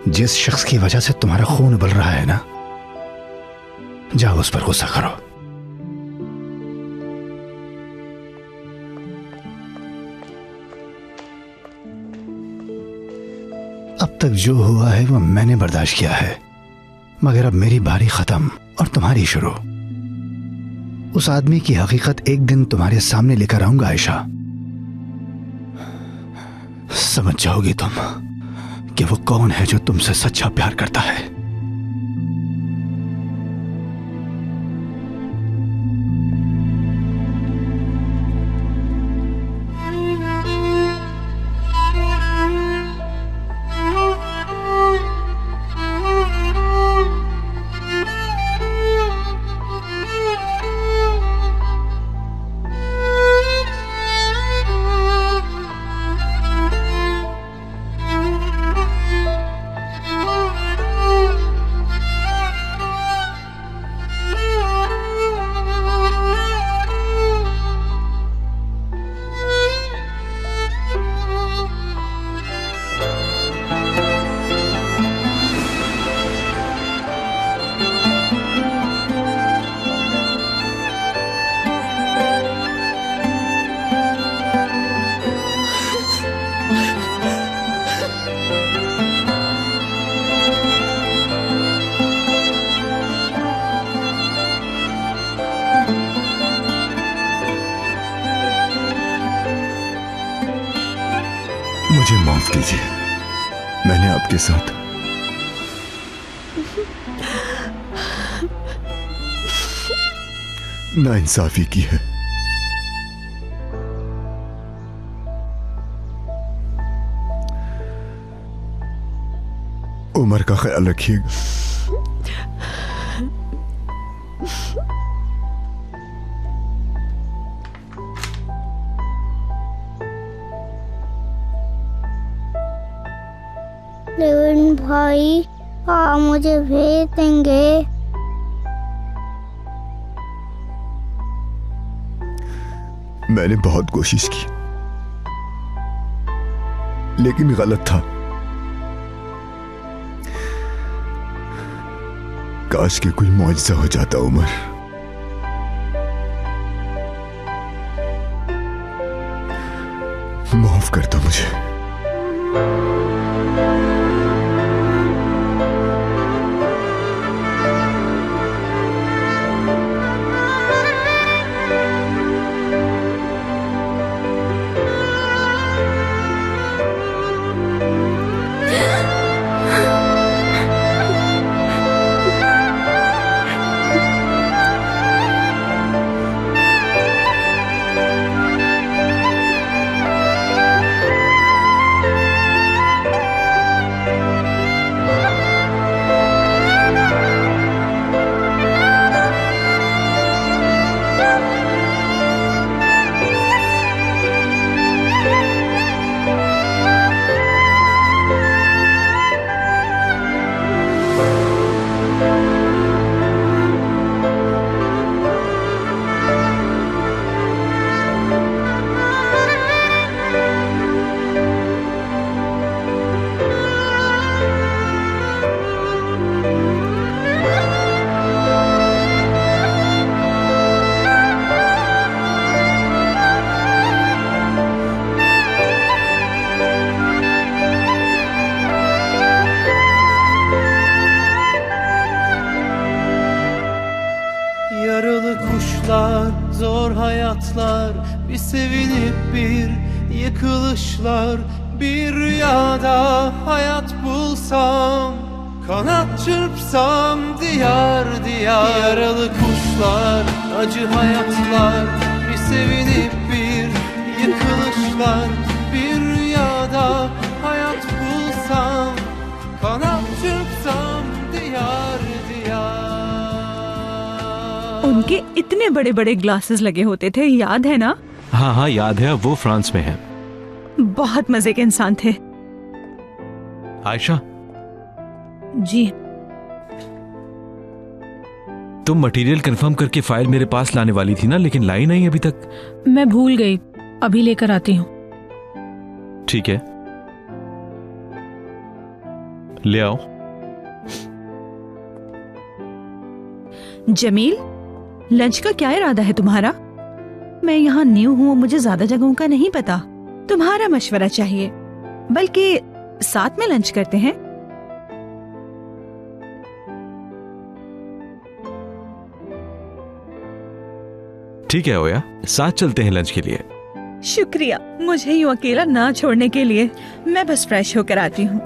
जिस शख्स की वजह से तुम्हारा खून उबल रहा है ना, जाओ उस पर गुस्सा करो। अब तक जो हुआ है वो मैंने बर्दाश्त किया है, मगर अब मेरी बारी खत्म और तुम्हारी शुरू। उस आदमी की हकीकत एक दिन तुम्हारे सामने लेकर आऊंगा आयशा। समझ जाओगी तुम कि वो कौन है जो तुमसे सच्चा प्यार करता है। मुझे माफ कीजिए, मैंने आपके साथ नाइंसाफी की है। उमर का ख्याल रखिएगा। लेविन भाई, आप मुझे भेज देंगे? मैंने बहुत कोशिश की, लेकिन गलत था। काश के कोई मौजज़ा हो जाता उमर। माफ कर दो मुझे। zor hayatlar, bir sevinip bir yıkılışlar. Bir rüyada hayat bulsam, kanat çırpsam diyar diyar. Yaralı kuşlar, acı hayatlar, bir sevinip bir yıkılışlar. Bir rüyada hayat bulsam, kanat çırpsam diyar diyar. उनके इतने बड़े बड़े ग्लासेस लगे होते थे, याद है ना? हाँ हाँ याद है, वो फ्रांस में है। बहुत मजे के इंसान थे। आयशा, जी तुम मटेरियल कंफर्म करके फाइल मेरे पास लाने वाली थी ना, लेकिन लाई नहीं अभी तक। मैं भूल गई, अभी लेकर आती हूँ। ठीक है, ले आओ। जमील, लंच का क्या इरादा है तुम्हारा? मैं यहाँ न्यू हूँ, मुझे ज्यादा जगहों का नहीं पता। तुम्हारा मशवरा चाहिए, बल्कि साथ में लंच करते हैं। ठीक है ओया, साथ चलते हैं लंच के लिए। शुक्रिया मुझे यूं अकेला ना छोड़ने के लिए। मैं बस फ्रेश होकर आती हूँ।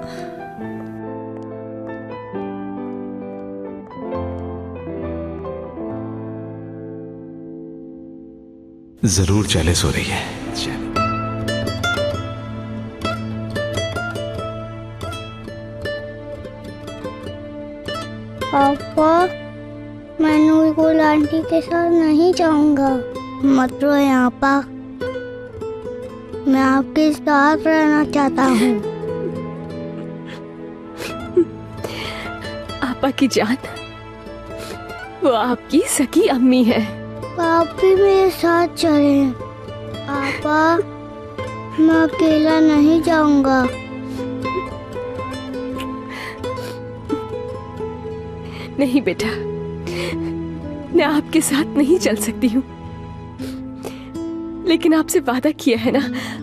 जरूर जेलस हो रही है। पापा, मैं नूरगुल आंटी के साथ नहीं जाऊंगा। मत रो यहाँ पा, मैं आपके साथ रहना चाहता हूँ। आपा की जान, वो आपकी सगी अम्मी है। आप भी मेरे साथ चलें। पापा, मैं अकेला नहीं जाऊंगा। नहीं बेटा, मैं आपके साथ नहीं चल सकती हूँ, लेकिन आपसे वादा किया है ना,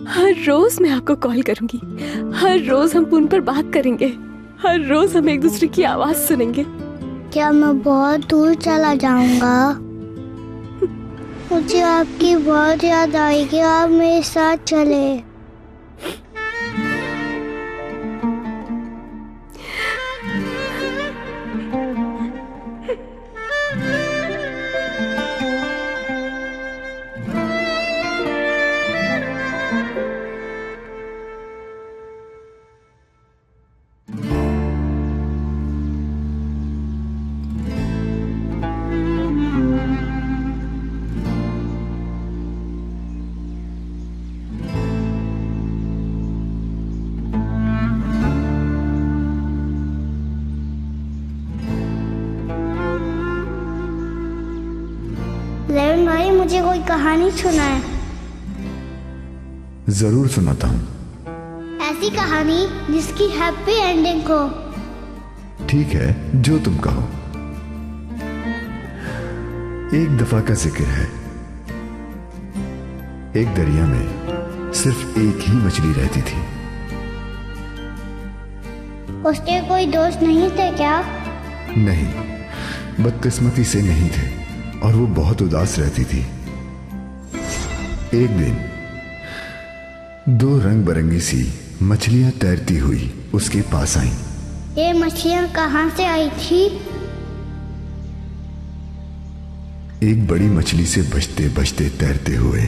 हर रोज मैं आपको कॉल करूंगी। हर रोज हम फोन पर बात करेंगे, हर रोज हम एक दूसरे की आवाज सुनेंगे। क्या मैं बहुत दूर चला जाऊंगा? मुझे आपकी बहुत याद आएगी। आप मेरे साथ चले। लेविन भाई, मुझे कोई कहानी सुनाए। जरूर सुनाता हूँ। ऐसी कहानी जिसकी हैप्पी एंडिंग हो। ठीक है, जो तुम कहो। एक दफा का जिक्र है। एक दरिया में सिर्फ एक ही मछली रहती थी। उसके कोई दोस्त नहीं थे क्या? नहीं, बदकिस्मती से नहीं थे और वो बहुत उदास रहती थी। एक दिन दो रंग बिरंगी सी मछलियां तैरती हुई उसके पास आईं। ये मछलियां कहाँ से आई थी? एक बड़ी मछली से बचते बचते तैरते हुए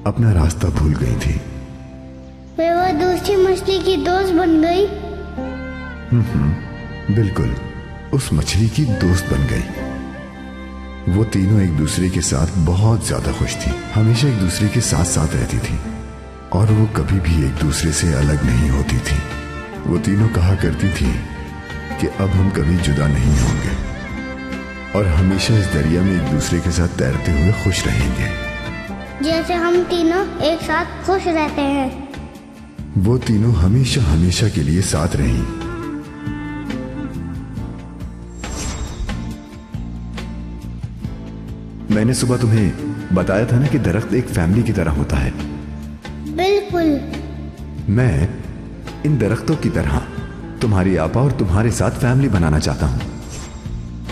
अपना रास्ता भूल गई थी। वे वो दूसरी मछली की दोस्त बन गई। बिल्कुल, उस मछली की दोस्त बन गई। वो तीनों एक दूसरे के साथ बहुत ज्यादा खुश थी। हमेशा एक दूसरे के साथ साथ रहती थी और वो कभी भी एक दूसरे से अलग नहीं होती थी। वो तीनों कहा करती थी कि अब हम कभी जुदा नहीं होंगे और हमेशा इस दरिया में एक दूसरे के साथ तैरते हुए खुश रहेंगे। जैसे हम तीनों एक साथ खुश रहते हैं। वो तीनों हमेशा हमेशा के लिए साथ रहीं। मैंने सुबह तुम्हें बताया था ना कि दरख्त एक फैमिली की तरह होता है। बिल्कुल। मैं इन दरख्तों की तरह तुम्हारी आपा और तुम्हारे साथ फैमिली बनाना चाहता हूँ।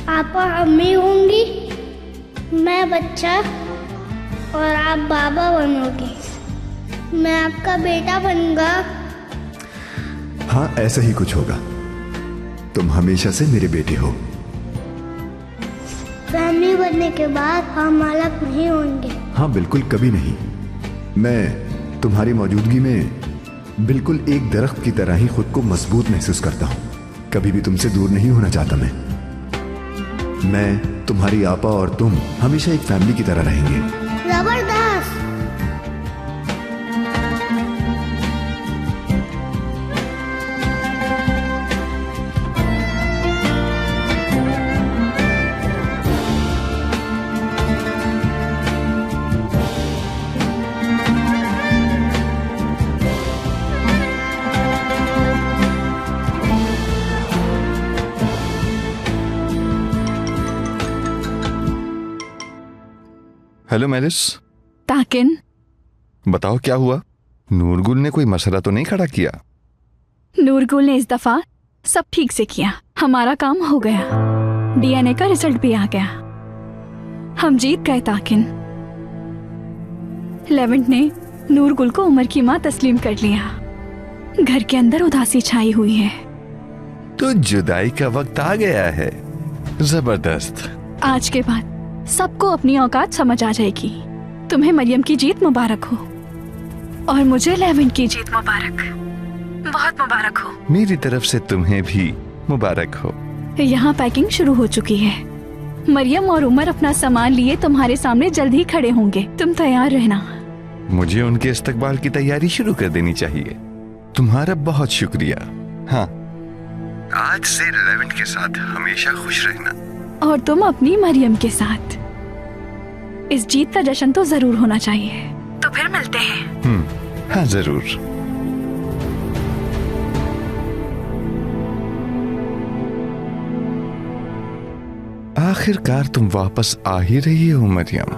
आपा अम्मी होंगी? मैं बच्चा और आप बाबा बनोगे। मैं आपका बेटा बनूंगा। हाँ, ऐसा ही कुछ होगा। तुम हमेशा से मेरे बेटे हो। फैमिली बनने के बाद हम अलग नहीं होंगे। हाँ, बिल्कुल कभी नहीं। मैं तुम्हारी मौजूदगी में बिल्कुल एक दरख्त की तरह ही खुद को मजबूत महसूस करता हूँ। कभी भी तुमसे दूर नहीं होना चाहता मैं तुम्हारी आपा और तुम हमेशा एक फैमिली की तरह रहेंगे। जबरदस्त। Hello malice. ताकिन, बताओ क्या हुआ? नूरगुल ने कोई मसला तो नहीं खड़ा किया? नूरगुल ने इस दफा सब ठीक से किया। हमारा काम हो गया। डीएनए का रिजल्ट भी आ गया। हम जीत गए ताकिन। लेवेंट ने नूरगुल को उमर की मां तस्लीम कर लिया। घर के अंदर उदासी छाई हुई है। तो जुदाई का वक्त आ गया है। जबरदस्त। आज के बाद सबको अपनी औकात समझ आ जाएगी। तुम्हें मरियम की जीत मुबारक हो और मुझे लेवेंट की जीत मुबारक। बहुत मुबारक हो। मेरी तरफ से तुम्हें भी मुबारक हो। यहाँ पैकिंग शुरू हो चुकी है। मरियम और उमर अपना सामान लिए तुम्हारे सामने जल्द ही खड़े होंगे। तुम तैयार रहना। मुझे उनके इस्तकबाल की तैयारी शुरू कर देनी चाहिए। तुम्हारा बहुत शुक्रिया। हाँ, आज से लेवेंट के साथ हमेशा खुश रहना। और तुम अपनी मरियम के साथ। इस जीत का जश्न तो जरूर होना चाहिए। तो फिर मिलते हैं। हाँ, जरूर। आखिरकार तुम वापस आ ही रही हो मरियम।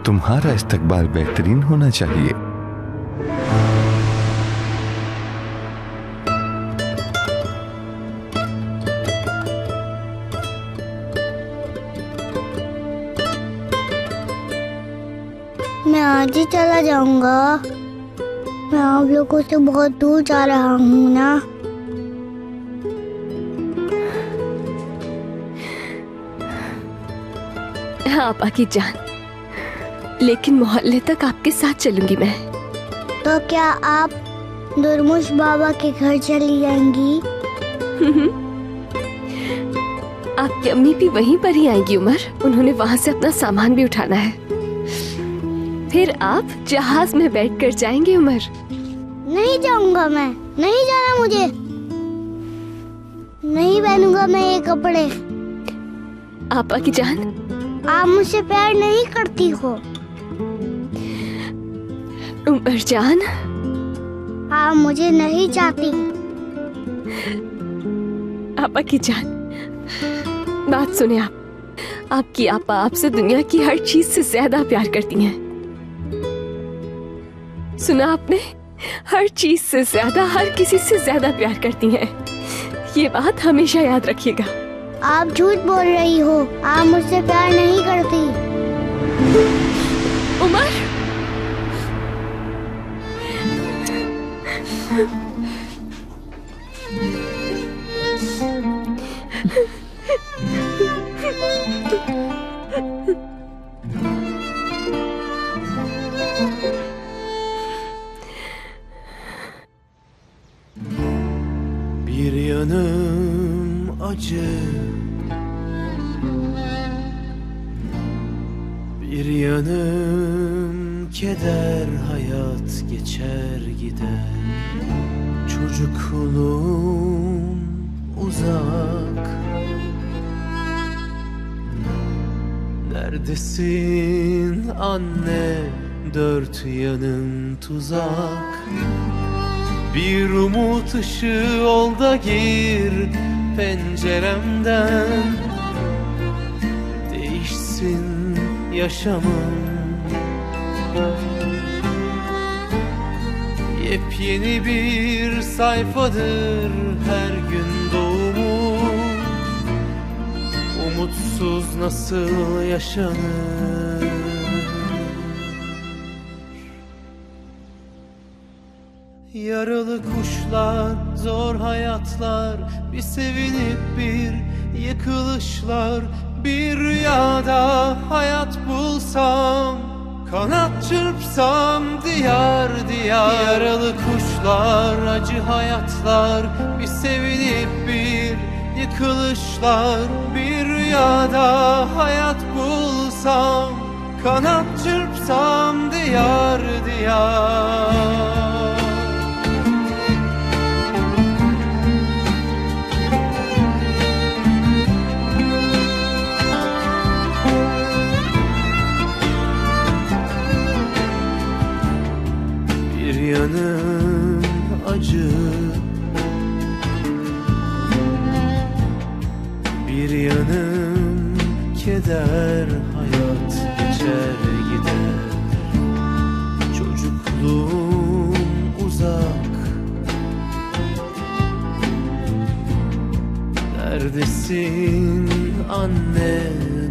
तुम्हारा इस्तकबाल बेहतरीन होना चाहिए। मैं आज ही चला जाऊंगा। मैं आप लोगों से बहुत दूर जा रहा हूँ ना। हाँ आपा की जान, लेकिन मोहल्ले तक आपके साथ चलूंगी मैं। तो क्या आप दुर्मुश बाबा के घर चली जाएंगी? आपकी अम्मी भी वहीं पर ही आएंगी उमर। उन्होंने वहाँ से अपना सामान भी उठाना है। फिर आप जहाज में बैठकर जाएंगे उमर। नहीं जाऊंगा मैं। नहीं जाना मुझे। नहीं पहनूंगा मैं ये कपड़े। आपा की जान, आप मुझसे प्यार नहीं करती हो। उमर जान, आप मुझे नहीं चाहती। आपा की जान, बात सुने आप। आपकी आपा आपसे दुनिया की हर चीज से ज्यादा प्यार करती हैं। सुना आपने? हर चीज से ज्यादा, हर किसी से ज्यादा प्यार करती हैं। ये बात हमेशा याद रखिएगा। आप झूठ बोल रही हो। आप मुझसे प्यार नहीं करती। Umar, bir yanım acı, bir yanım keder. Hayat geçer gider. Çocukluğum uzak. Neredesin anne? Dört yanın tuzak. Bir umut ışığı ol da gir penceremden. Değişsin yaşamım. Yepyeni bir sayfadır her gün doğumu. umutsuz nasıl yaşanır? Yaralı kuşlar, zor hayatlar, bir sevinip bir yıkılışlar. Bir rüyada hayat bulsam, kanat çırpsam diyar diyar. Yaralı kuşlar, acı hayatlar, bir sevinip bir yıkılışlar. Bir rüyada hayat bulsam, kanat çırpsam diyar diyar. Bir yanım acı, bir yanım keder. Hayat geçer gider, çocukluğum uzak. Neredesin anne,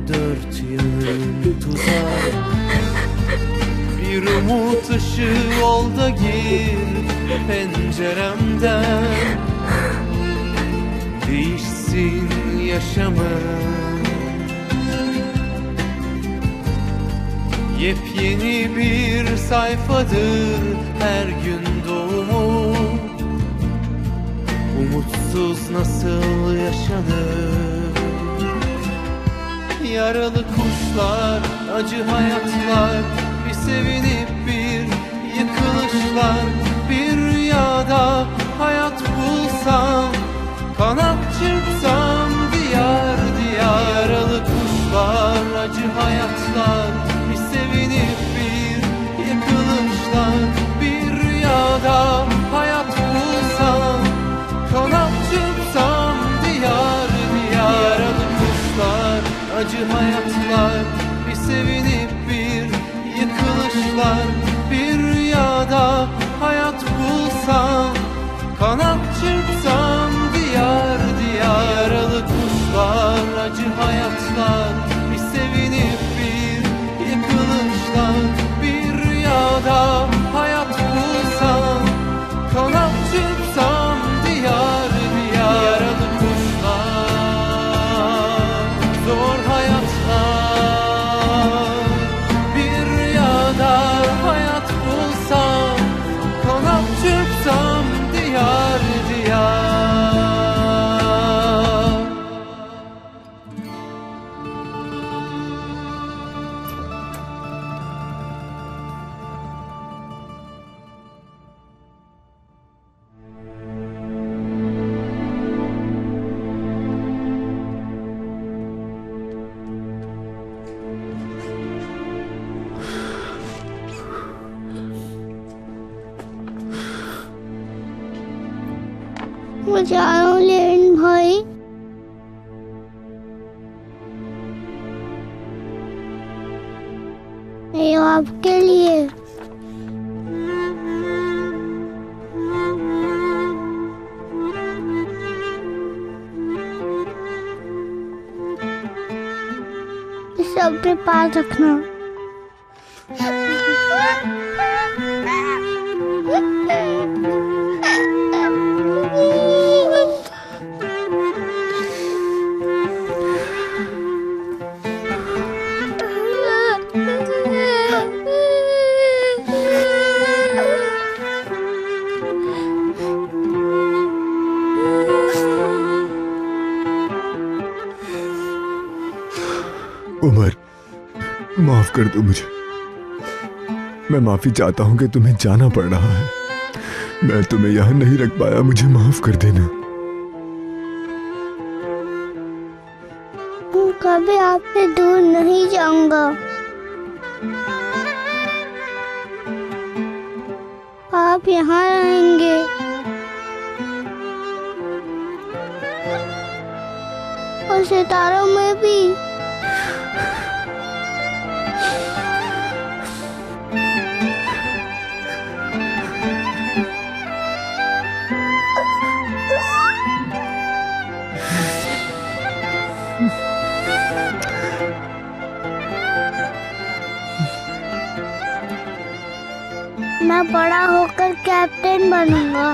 dört yanım tuzak. Bir umut ışığı ol da gir penceremden. Değişsin yaşamım, yepyeni bir sayfadır her gün doğumu. Umutsuz nasıl yaşanır? Yaralı kuşlar, acı hayatlar, bir sevinip bir yıkılışlar. Bir rüyada hayat bulsam, kanat çırpsam diyar diyar. Yaralı kuşlar, acı hayatlar, bir sevinip bir yıkılışlar. Bir rüyada hayat bulsam, kanat çırpsam diyar diyar. Yaralı kuşlar, acı hayatlar, bir sevinip bir yıkılışlar. Bir rüyada hayat bulsam, kanat çırpsam diyar diyar. Yaralı kuşlar, acı hayatlar, bir sevinip bir yıkılışlar. Bir rüyada hayat bulsam, kanat çırpsam diyar diyar. Yaralı kuşlar, zor hayatlar, bir rüyada hayat bulsam, kanat çırpsam diyar diyar. मैं जा रहा हूँ Lewin भाई। ये आपके लिए। इसे अपने पास रखना। उमर, माफ कर दो मुझे। मैं माफी चाहता हूँ कि तुम्हें जाना पड़ रहा है। मैं तुम्हें यहाँ नहीं रख पाया, मुझे माफ कर देना। कभी आपसे दूर नहीं जाऊंगा। आप यहाँ रहेंगे। और सितारों में भी। मैं बड़ा होकर कैप्टन बनूंगा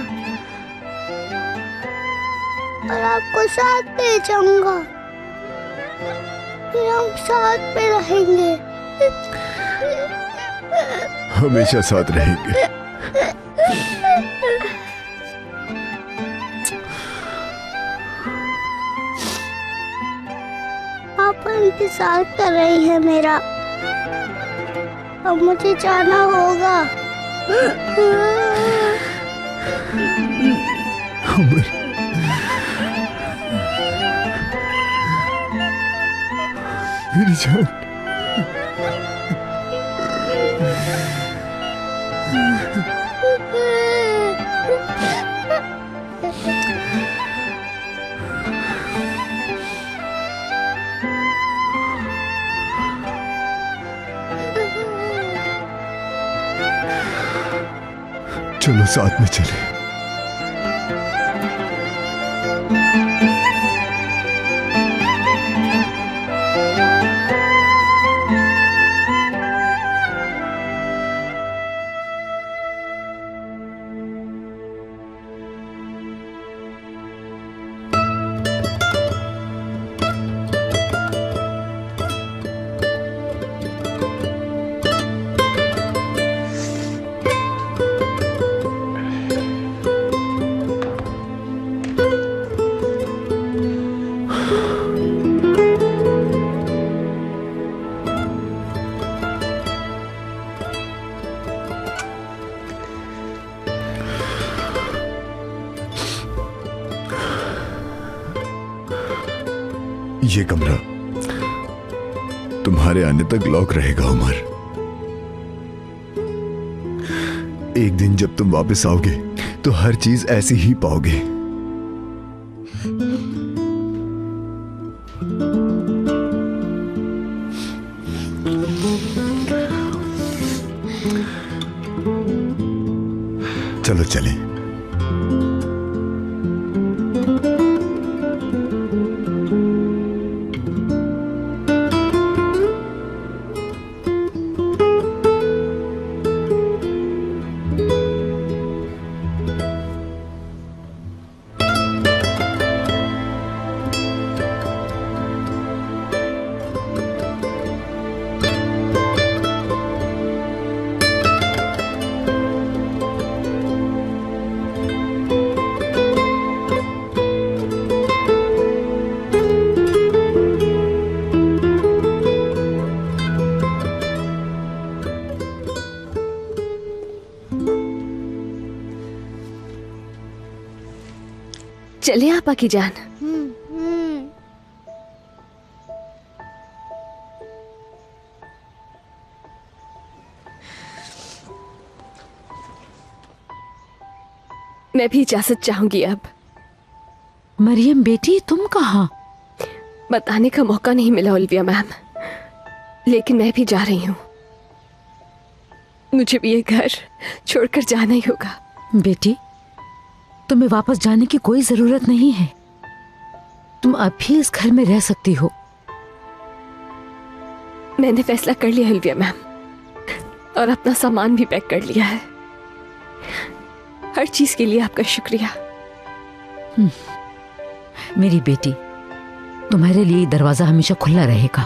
और आपको साथ ले जाऊंगा, फिर हम साथ में रहेंगे, हमेशा साथ रहेंगे। आप इंतजार कर रही है मेरा, अब मुझे जाना होगा। मेरी जान, चलो साथ में चले। ये कमरा तुम्हारे आने तक लॉक रहेगा उमर। एक दिन जब तुम वापस आओगे तो हर चीज ऐसी ही पाओगे। चलो चलें। चले आपा की जान। मैं भी इजाजत चाहूंगी अब। मरियम बेटी, तुम कहाँ? बताने का मौका नहीं मिला ओलिविया मैम, लेकिन मैं भी जा रही हूँ। मुझे भी ये घर छोड़कर जाना ही होगा। बेटी, तुम्हें वापस जाने की कोई जरूरत नहीं है। तुम अब भी इस घर में रह सकती हो। मैंने फैसला कर लिया ओलिविया मैम, और अपना सामान भी पैक कर लिया है। हर चीज के लिए आपका शुक्रिया। मेरी बेटी, तुम्हारे लिए दरवाजा हमेशा खुला रहेगा।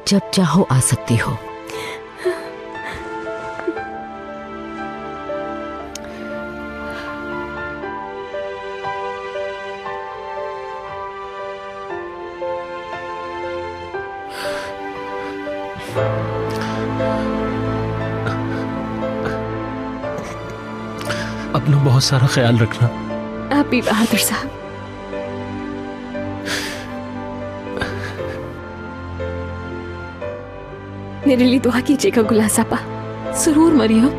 जब चाहो आ सकती हो। अपना बहुत सारा ख्याल रखना। आप भी बहादुर साहब। मेरे लिए दुआ कीजिएगा गुलाम साहबा। जरूर मरियम।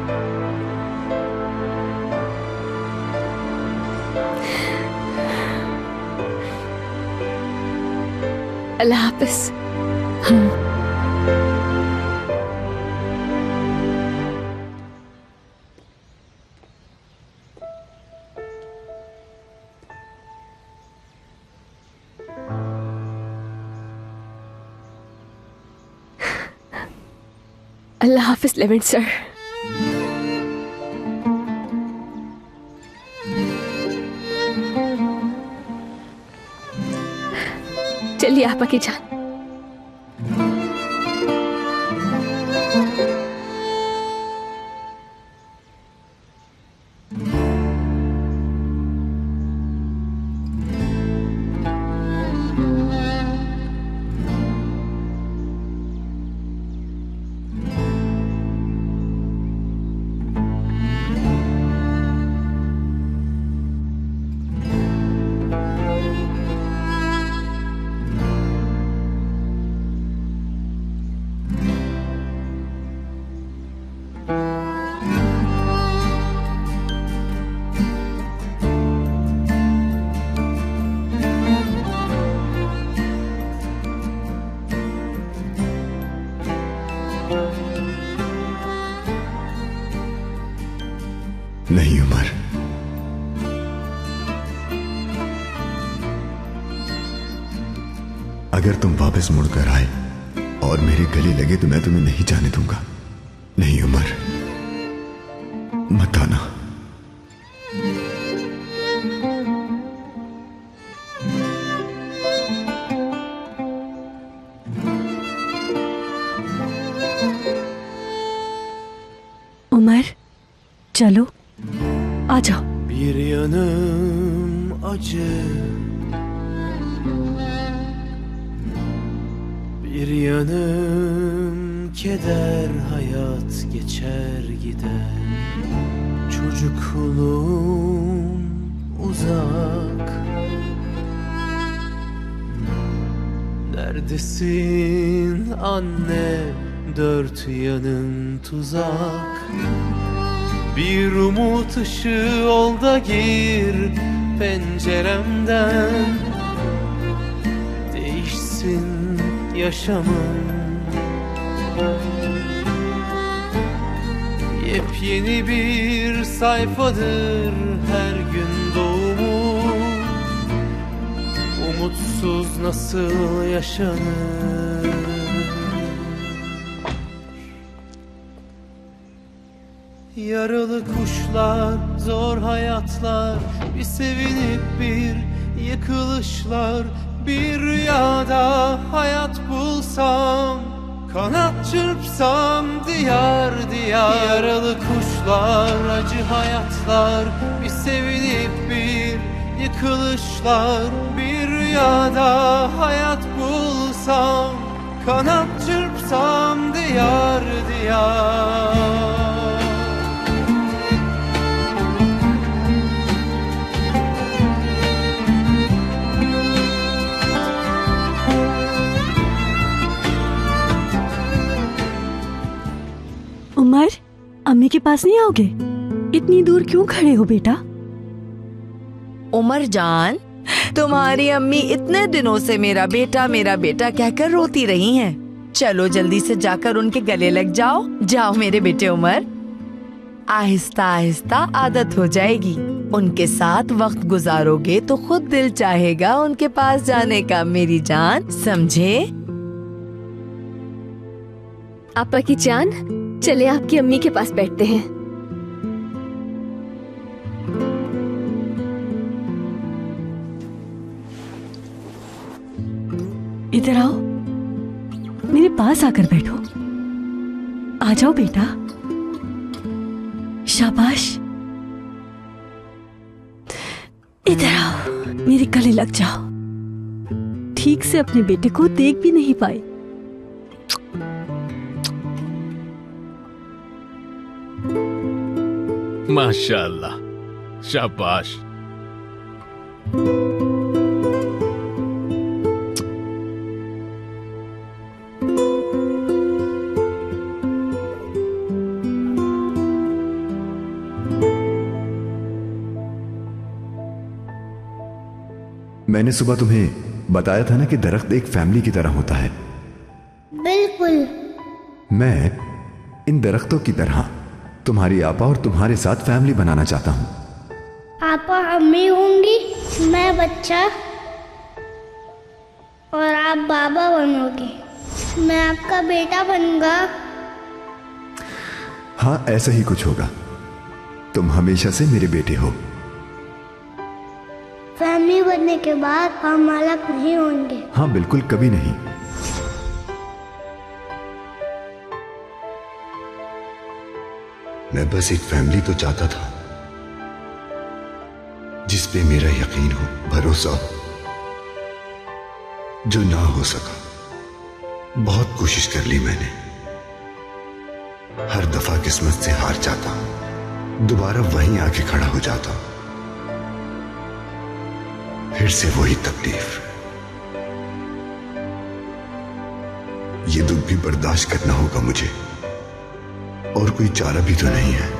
अल्लाह हाफिज। अल्लाह हाफिज लेवेंट सर। चलिए आपा की जान। नहीं उमर, अगर तुम वापस मुड़कर आए और मेरे गले लगे तो मैं तुम्हें नहीं जाने दूंगा। नहीं उमर, मत आना। उमर, चलो आ जाओ। Bir yanım acı, bir yanım keder, hayat geçer gider. Çocukluğum uzak, neredesin anne, dört yanın tuzak. Bir umut ışığı ol da gir penceremden, değişsin yaşamım. Yepyeni bir sayfadır her gün doğumu, umutsuz nasıl yaşanır? Yaralı kuşlar, zor hayatlar, bir sevinip bir yıkılışlar. Bir rüyada hayat bulsam, kanat çırpsam diyar diyar. Yaralı kuşlar, acı hayatlar, bir sevinip bir yıkılışlar. Bir rüyada hayat bulsam, kanat çırpsam diyar diyar. Umar, अम्मी के पास नहीं आओगे? इतनी दूर क्यों खड़े हो बेटा? उमर जान, तुम्हारी अम्मी इतने दिनों से मेरा बेटा कहकर रोती रही हैं। चलो जल्दी से जाकर उनके गले लग जाओ। जाओ मेरे बेटे उमर, आहिस्ता आहिस्ता आदत हो जाएगी। उनके साथ वक्त गुजारोगे तो खुद दिल चाहेगा उनके पास जाने का मेरी जान, समझे? आपा की जान, चले आपकी अम्मी के पास बैठते हैं। इधर आओ, मेरे पास आकर बैठो। आ जाओ बेटा, शाबाश। इधर आओ, मेरे गले लग जाओ। ठीक से अपने बेटे को देख भी नहीं पाई। माशाअल्लाह, शाबाश। मैंने सुबह तुम्हें बताया था ना कि दरख्त एक फैमिली की तरह होता है। बिल्कुल। मैं इन दरख्तों की तरह तुम्हारी आपा और तुम्हारे साथ फैमिली बनाना चाहता हूं। आपा अम्मी होंगी, मैं बच्चा और आप बाबा बनोगे। मैं आपका बेटा बनूंगा। हाँ, ऐसा ही कुछ होगा। तुम हमेशा से मेरे बेटे हो। फैमिली बनने के बाद हम अलग नहीं होंगे। हाँ बिल्कुल, कभी नहीं। मैं बस एक फैमिली तो चाहता था जिस पे मेरा यकीन हो, भरोसा हो, जो ना हो सका। बहुत कोशिश कर ली मैंने, हर दफा किस्मत से हार जाता हूं, दोबारा वहीं आके खड़ा हो जाता हूं, फिर से वही तकलीफ। ये दुख भी बर्दाश्त करना होगा मुझे, और कोई चारा भी तो नहीं है।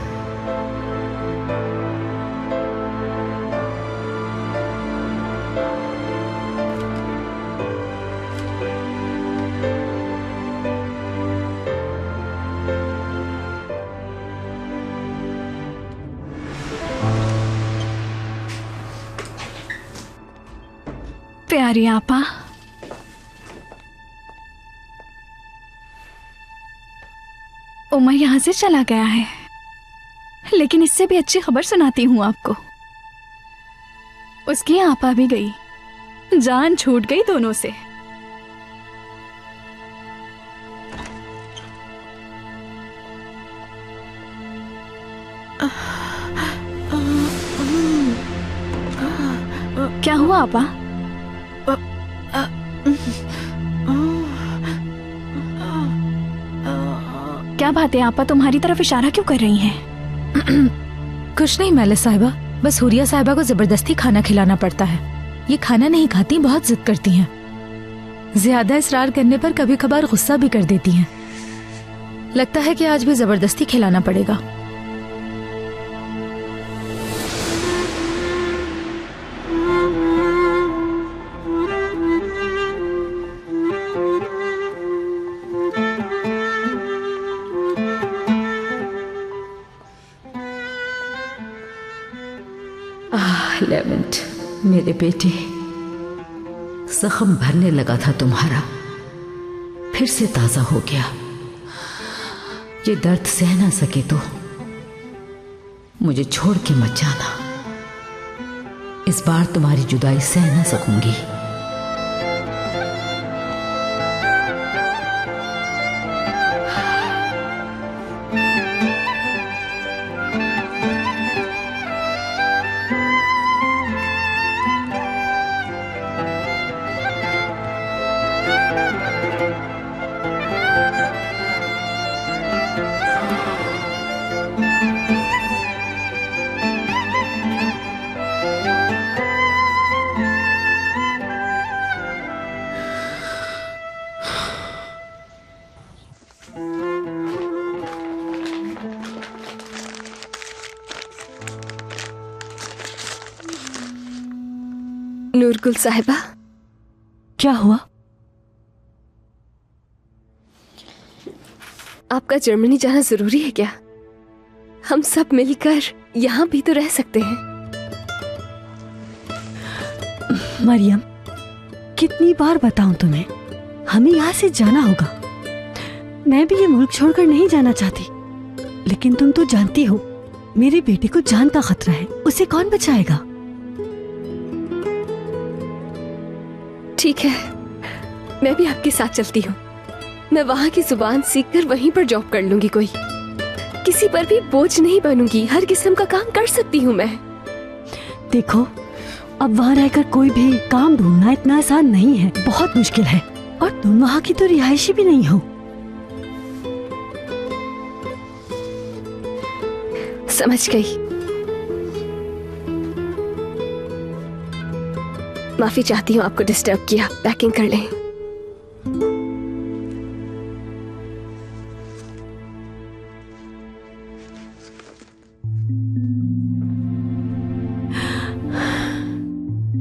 प्यारी आपा, उमर यहाँ से चला गया है, लेकिन इससे भी अच्छी खबर सुनाती हूँ आपको। उसकी आपा भी गई, जान छूट गई दोनों से। क्या हुआ आपा? क्या बात है आपा, तुम्हारी तरफ इशारा क्यों कर रही हैं? कुछ नहीं मैले साहिबा, बस हुरिया साहिबा को जबरदस्ती खाना खिलाना पड़ता है। ये खाना नहीं खाती, बहुत जिद करती हैं। ज्यादा इसरार करने पर कभी कभार गुस्सा भी कर देती हैं। लगता है कि आज भी जबरदस्ती खिलाना पड़ेगा। लेवेंट, मेरे बेटे, जख्म भरने लगा था तुम्हारा, फिर से ताजा हो गया। ये दर्द सह ना सके तो मुझे छोड़ के मत जाना। इस बार तुम्हारी जुदाई सह ना सकूंगी। नूरगुल साहिबा, क्या हुआ? आपका जर्मनी जाना जरूरी है क्या? हम सब मिलकर यहाँ भी तो रह सकते हैं। मरियम, कितनी बार बताऊं तुम्हें, हमें यहाँ से जाना होगा। मैं भी ये मुल्क छोड़कर नहीं जाना चाहती, लेकिन तुम तो जानती हो मेरे बेटे को जान का खतरा है, उसे कौन बचाएगा? ठीक है, मैं भी आपके साथ चलती हूँ। मैं वहाँ की जुबान सीखकर वहीं पर जॉब कर लूंगी। कोई किसी पर भी बोझ नहीं बनूंगी, हर किस्म का काम कर सकती हूँ मैं। देखो, अब वहाँ रहकर कोई भी काम ढूंढना इतना आसान नहीं है, बहुत मुश्किल है। और तुम वहाँ की तो रिहायशी भी नहीं हो। समझ गई। माफी चाहती हूँ आपको डिस्टर्ब किया। पैकिंग कर लें।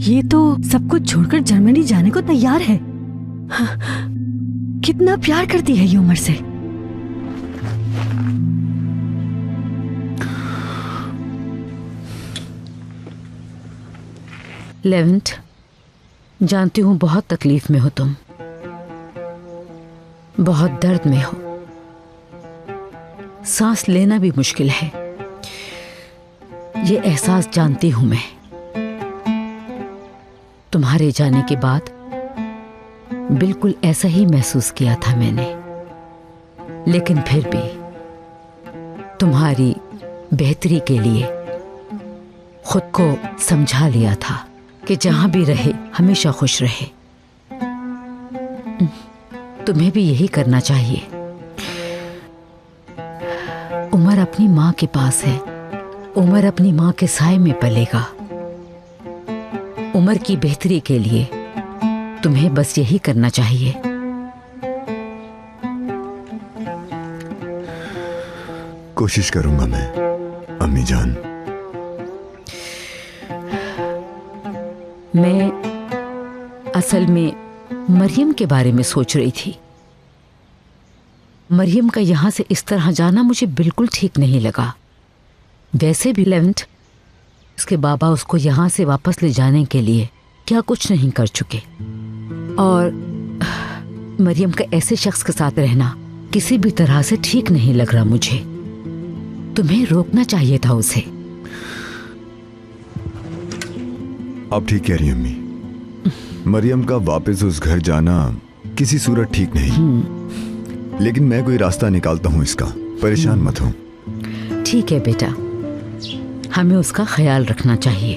ये तो सब कुछ छोड़कर जर्मनी जाने को तैयार है। कितना प्यार करती है ये उमर से। लेवेंट, जानती हूँ बहुत तकलीफ में हो तुम, बहुत दर्द में हो, सांस लेना भी मुश्किल है। ये एहसास जानती हूं मैं, तुम्हारे जाने के बाद बिल्कुल ऐसा ही महसूस किया था मैंने, लेकिन फिर भी तुम्हारी बेहतरी के लिए खुद को समझा लिया था कि जहां भी रहे हमेशा खुश रहे। तुम्हें भी यही करना चाहिए। उमर अपनी माँ के पास है, उमर अपनी माँ के साए में पलेगा। उमर की बेहतरी के लिए तुम्हें बस यही करना चाहिए। कोशिश करूंगा मैं, अम्मी जान। मैं असल में मरियम के बारे में सोच रही थी। मरियम का यहां से इस तरह जाना मुझे बिल्कुल ठीक नहीं लगा। वैसे भी लेवेंट, उसके बाबा उसको यहां से वापस ले जाने के लिए क्या कुछ नहीं कर चुके, और मरियम का ऐसे शख्स के साथ रहना किसी भी तरह से ठीक नहीं लग रहा मुझे। तुम्हें रोकना चाहिए था उसे। आप ठीक कह रही हैं अम्मी। मरियम का वापस उस घर जाना किसी सूरत ठीक नहीं, लेकिन मैं कोई रास्ता निकालता हूं इसका, परेशान मत हो। ठीक है बेटा, हमें उसका ख्याल रखना चाहिए।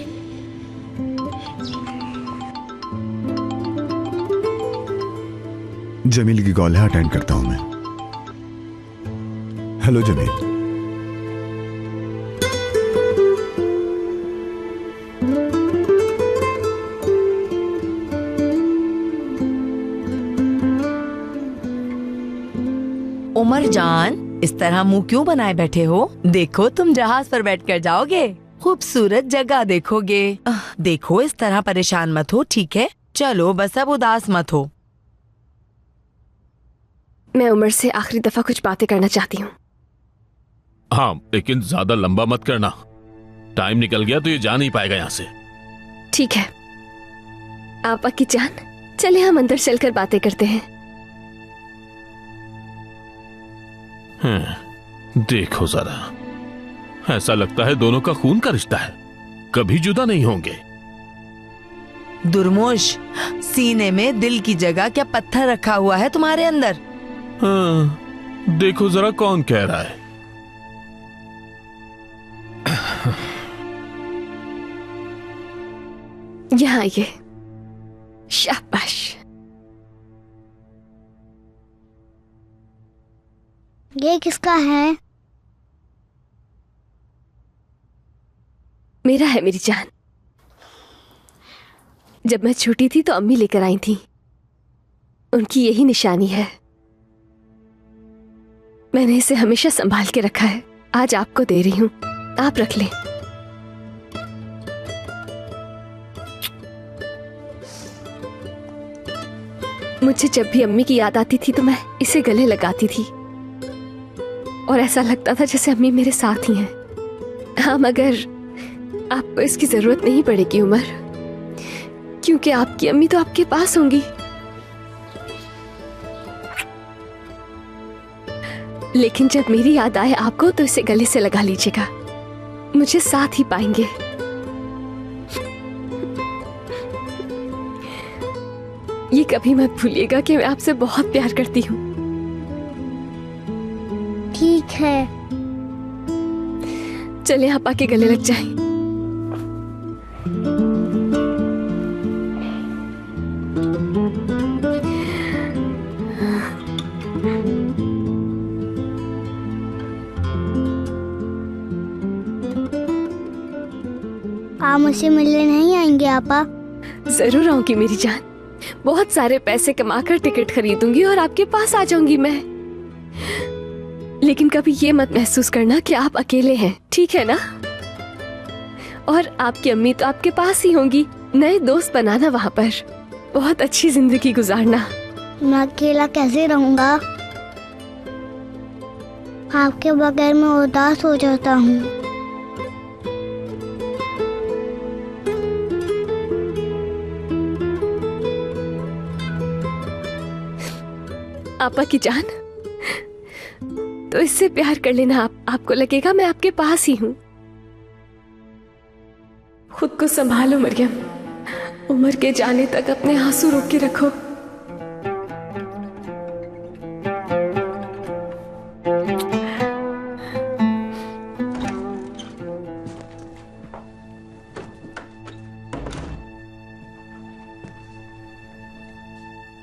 जमील की कॉल है, अटेंड करता हूं मैं। हेलो जमील। उमर जान, इस तरह मुंह क्यों बनाए बैठे हो? देखो, तुम जहाज पर बैठकर जाओगे, खूबसूरत जगह देखोगे। देखो, इस तरह परेशान मत हो, ठीक है? चलो बस अब उदास मत हो। मैं उमर से आखिरी दफा कुछ बातें करना चाहती हूँ। हाँ, लेकिन ज्यादा लंबा मत करना। टाइम निकल गया तो ये जा नहीं पाएगा यहाँ से। ठीक है आपा की जान, चले हम अंदर चलकर बातें करते हैं। देखो जरा, ऐसा लगता है दोनों का खून का रिश्ता है, कभी जुदा नहीं होंगे। दुर्मोश, सीने में दिल की जगह क्या पत्थर रखा हुआ है तुम्हारे अंदर? हाँ, देखो जरा कौन कह रहा है। यहाँ आइए। शाबाश। ये किसका है? मेरा है मेरी जान। जब मैं छोटी थी तो अम्मी लेकर आई थी, उनकी यही निशानी है। मैंने इसे हमेशा संभाल के रखा है, आज आपको दे रही हूं, आप रख लें। मुझे जब भी अम्मी की याद आती थी तो मैं इसे गले लगाती थी और ऐसा लगता था जैसे अम्मी मेरे साथ ही हैं। हाँ, मगर आपको इसकी जरूरत नहीं पड़ेगी उमर, क्योंकि आपकी अम्मी तो आपके पास होंगी। लेकिन जब मेरी याद आए आपको तो इसे गले से लगा लीजिएगा, मुझे साथ ही पाएंगे। ये कभी मत भूलिएगा कि मैं आपसे बहुत प्यार करती हूँ। ठीक है। चले आप आके गले लग जाएं। आप मुझसे मिलने नहीं आएंगे आपा? जरूर आऊंगी मेरी जान, बहुत सारे पैसे कमाकर टिकट खरीदूंगी और आपके पास आ जाऊंगी मैं। लेकिन कभी ये मत महसूस करना कि आप अकेले हैं, ठीक है ना? और आपकी अम्मी तो आपके पास ही होंगी। नए दोस्त बनाना वहाँ पर, बहुत अच्छी जिंदगी गुजारना। मैं अकेला कैसे रहूंगा? आपके बगैर मैं उदास हो जाता हूँ। आपा की जान, तो इससे प्यार कर लेना। आपको लगेगा मैं आपके पास ही हूं। खुद को संभालो मरियम, उमर के जाने तक अपने आंसू रोक के रखो।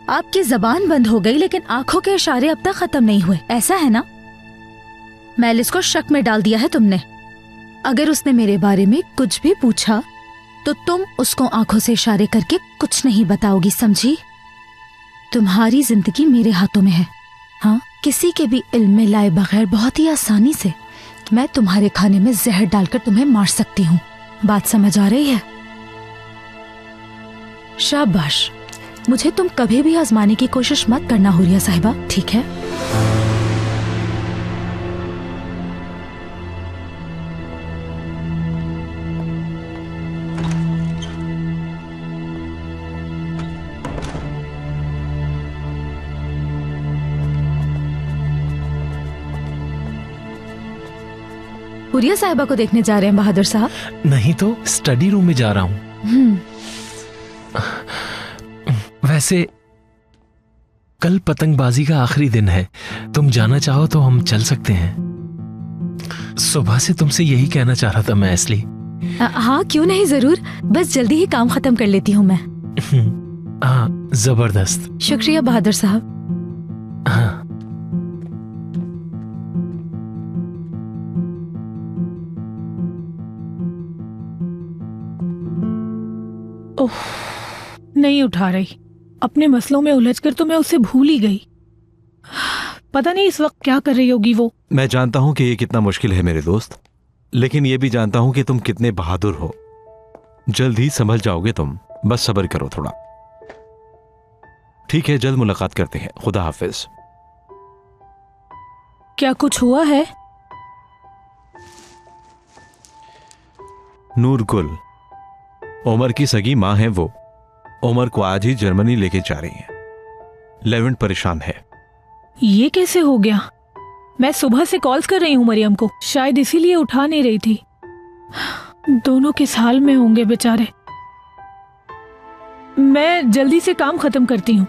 आपकी जबान बंद हो गई लेकिन आंखों के इशारे अब तक खत्म नहीं हुए, ऐसा है ना? मैलिस को शक में डाल दिया है तुमने। अगर उसने मेरे बारे में कुछ भी पूछा तो तुम उसको आंखों से इशारे करके कुछ नहीं बताओगी, समझी? तुम्हारी जिंदगी मेरे हाथों में है। हाँ, किसी के भी इल्म में लाए बगैर बहुत ही आसानी से मैं तुम्हारे खाने में जहर डालकर तुम्हें मार सकती हूँ। बात समझ आ रही है? शाबाश। मुझे तुम कभी भी आजमाने की कोशिश मत करना हुरिया साहिबा, ठीक है? हुरिया साहिबा को देखने जा रहे हैं बहादुर साहब? नहीं तो स्टडी रूम में जा रहा हूँ। वैसे कल पतंगबाजी का आखिरी दिन है, तुम जाना चाहो तो हम चल सकते हैं। सुबह से तुमसे यही कहना चाह रहा था मैं एस्ली। हाँ क्यों नहीं, जरूर। बस जल्दी ही काम खत्म कर लेती हूँ मैं। हाँ, जबरदस्त। शुक्रिया बहादुर साहब। हाँ। ओह, नहीं उठा रही। अपने मसलों में उलझकर तो मैं उसे भूल ही गई। पता नहीं इस वक्त क्या कर रही होगी वो। मैं जानता हूं कि ये कितना मुश्किल है मेरे दोस्त, लेकिन ये भी जानता हूं कि तुम कितने बहादुर हो। जल्द ही संभल जाओगे तुम, बस सब्र करो थोड़ा। ठीक है, जल्द मुलाकात करते हैं। खुदा हाफिज। क्या कुछ हुआ है? नूरगुल, उमर की सगी मां है वो। उमर को आज ही जर्मनी लेके जा रही हैं। लेवेंट परेशान है। ये कैसे हो गया? मैं सुबह से कॉल्स कर रही हूँ मरियम को, शायद इसीलिए उठा नहीं रही थी। दोनों किस हाल में होंगे बेचारे। मैं जल्दी से काम खत्म करती हूँ,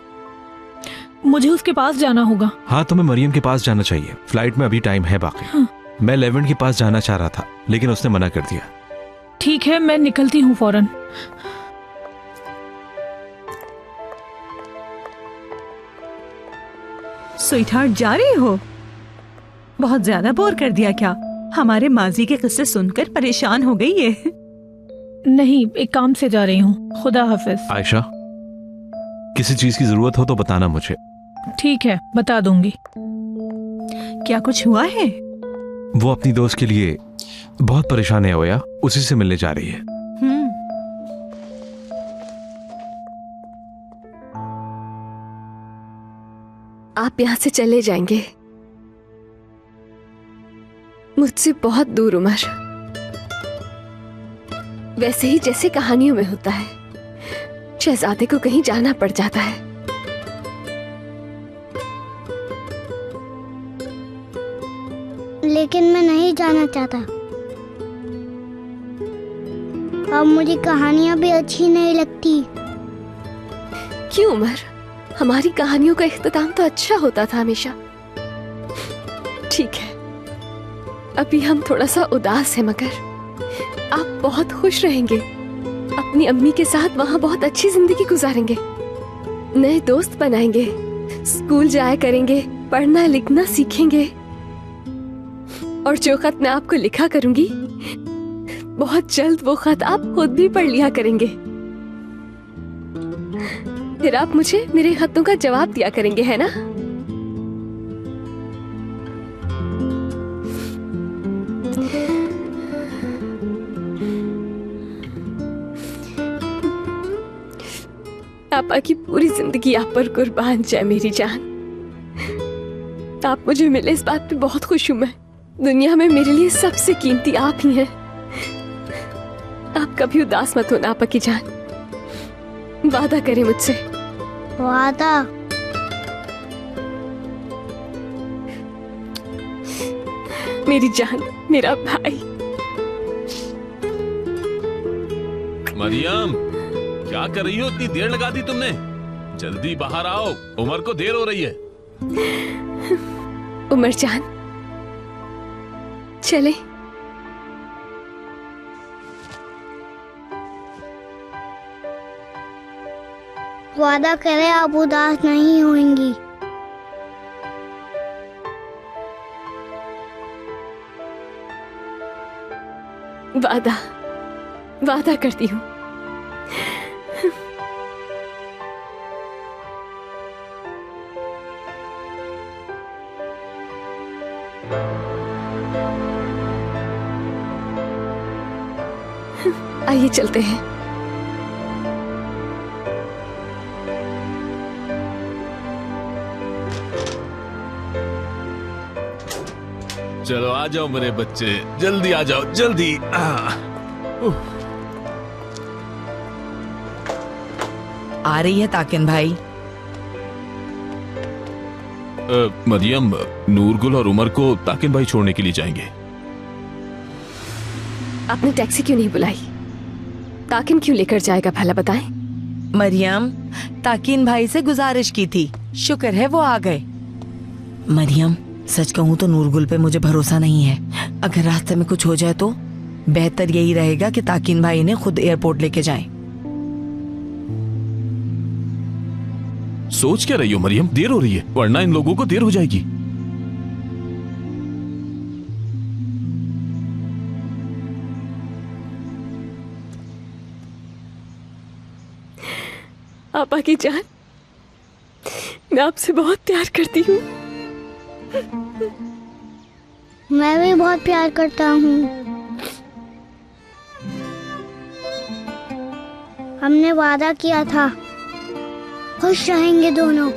मुझे उसके पास जाना होगा। हाँ, तुम्हें मरियम के पास जाना चाहिए। फ्लाइट में अभी टाइम है बाकी। हाँ। मैं लेवेंट के पास जाना चाह रहा था लेकिन उसने मना कर दिया। ठीक है, मैं निकलती हूँ फौरन। स्वीटहार्ट, जा रही हो? बहुत ज्यादा बोर कर दिया क्या? हमारे माजी के किस्से सुनकर परेशान हो गई है। नहीं, एक काम से जा रही हूँ। खुदा हाफिज। आयशा, किसी चीज की जरूरत हो तो बताना मुझे। ठीक है, बता दूंगी। क्या कुछ हुआ है? वो अपनी दोस्त के लिए बहुत परेशान है ओया, उसी से मिलने जा रही है। आप यहाँ से चले जाएंगे, मुझसे बहुत दूर उमर। वैसे ही जैसे कहानियों में होता है, शहजादे को कहीं जाना पड़ जाता है। लेकिन मैं नहीं जाना चाहता। अब मुझे कहानियां भी अच्छी नहीं लगती। क्यों उमर? हमारी कहानियों का इख्तिताम तो अच्छा होता था हमेशा। ठीक है, अभी हम थोड़ा सा उदास हैं, मगर आप बहुत खुश रहेंगे। अपनी अम्मी के साथ वहाँ बहुत अच्छी जिंदगी गुजारेंगे, नए दोस्त बनाएंगे, स्कूल जाया करेंगे, पढ़ना लिखना सीखेंगे। और जो खत मैं आपको लिखा करूंगी, बहुत जल्द वो खत आप खुद भी पढ़ लिया करेंगे। फिर आप मुझे मेरे खतों का जवाब दिया करेंगे, है ना? पापा की पूरी जिंदगी आप पर कुर्बान जाए मेरी जान। आप मुझे मिले इस बात पे बहुत खुश हूं मैं। दुनिया में मेरे लिए सबसे कीमती आप ही हैं। आप कभी उदास मत होना आपा की जान। वादा करें मुझसे। वादा। मेरी जान, मेरा भाई। मरियम, क्या कर रही हो? इतनी देर लगा दी तुमने। जल्दी बाहर आओ, उमर को देर हो रही है। उमर जान, चले। वादा करें आप उदास नहीं होंगी। वादा करती हूँ। आइए चलते हैं। चलो आ जाओ मेरे बच्चे, जल्दी आ जाओ, जल्दी। आ रही है ताकिन भाई। मरियम, नूरगुल और उमर को ताकिन भाई छोड़ने के लिए जाएंगे। आपने टैक्सी क्यों नहीं बुलाई? ताकिन क्यों लेकर जाएगा भला बताएं? मरियम, ताकिन भाई से गुजारिश की थी, शुक्र है वो आ गए। मरियम, सच कहूँ तो नूरगुल पे मुझे भरोसा नहीं है। अगर रास्ते में कुछ हो जाए तो बेहतर यही रहेगा कि ताकिन भाई ने खुद एयरपोर्ट लेके जाएं। सोच क्या रही हो मरियम? देर हो रही है, वरना इन लोगों को देर हो जाएगी। आपा की जान, मैं आपसे बहुत प्यार करती हूँ। मैं भी बहुत प्यार करता हूँ। हमने वादा किया था खुश रहेंगे दोनों।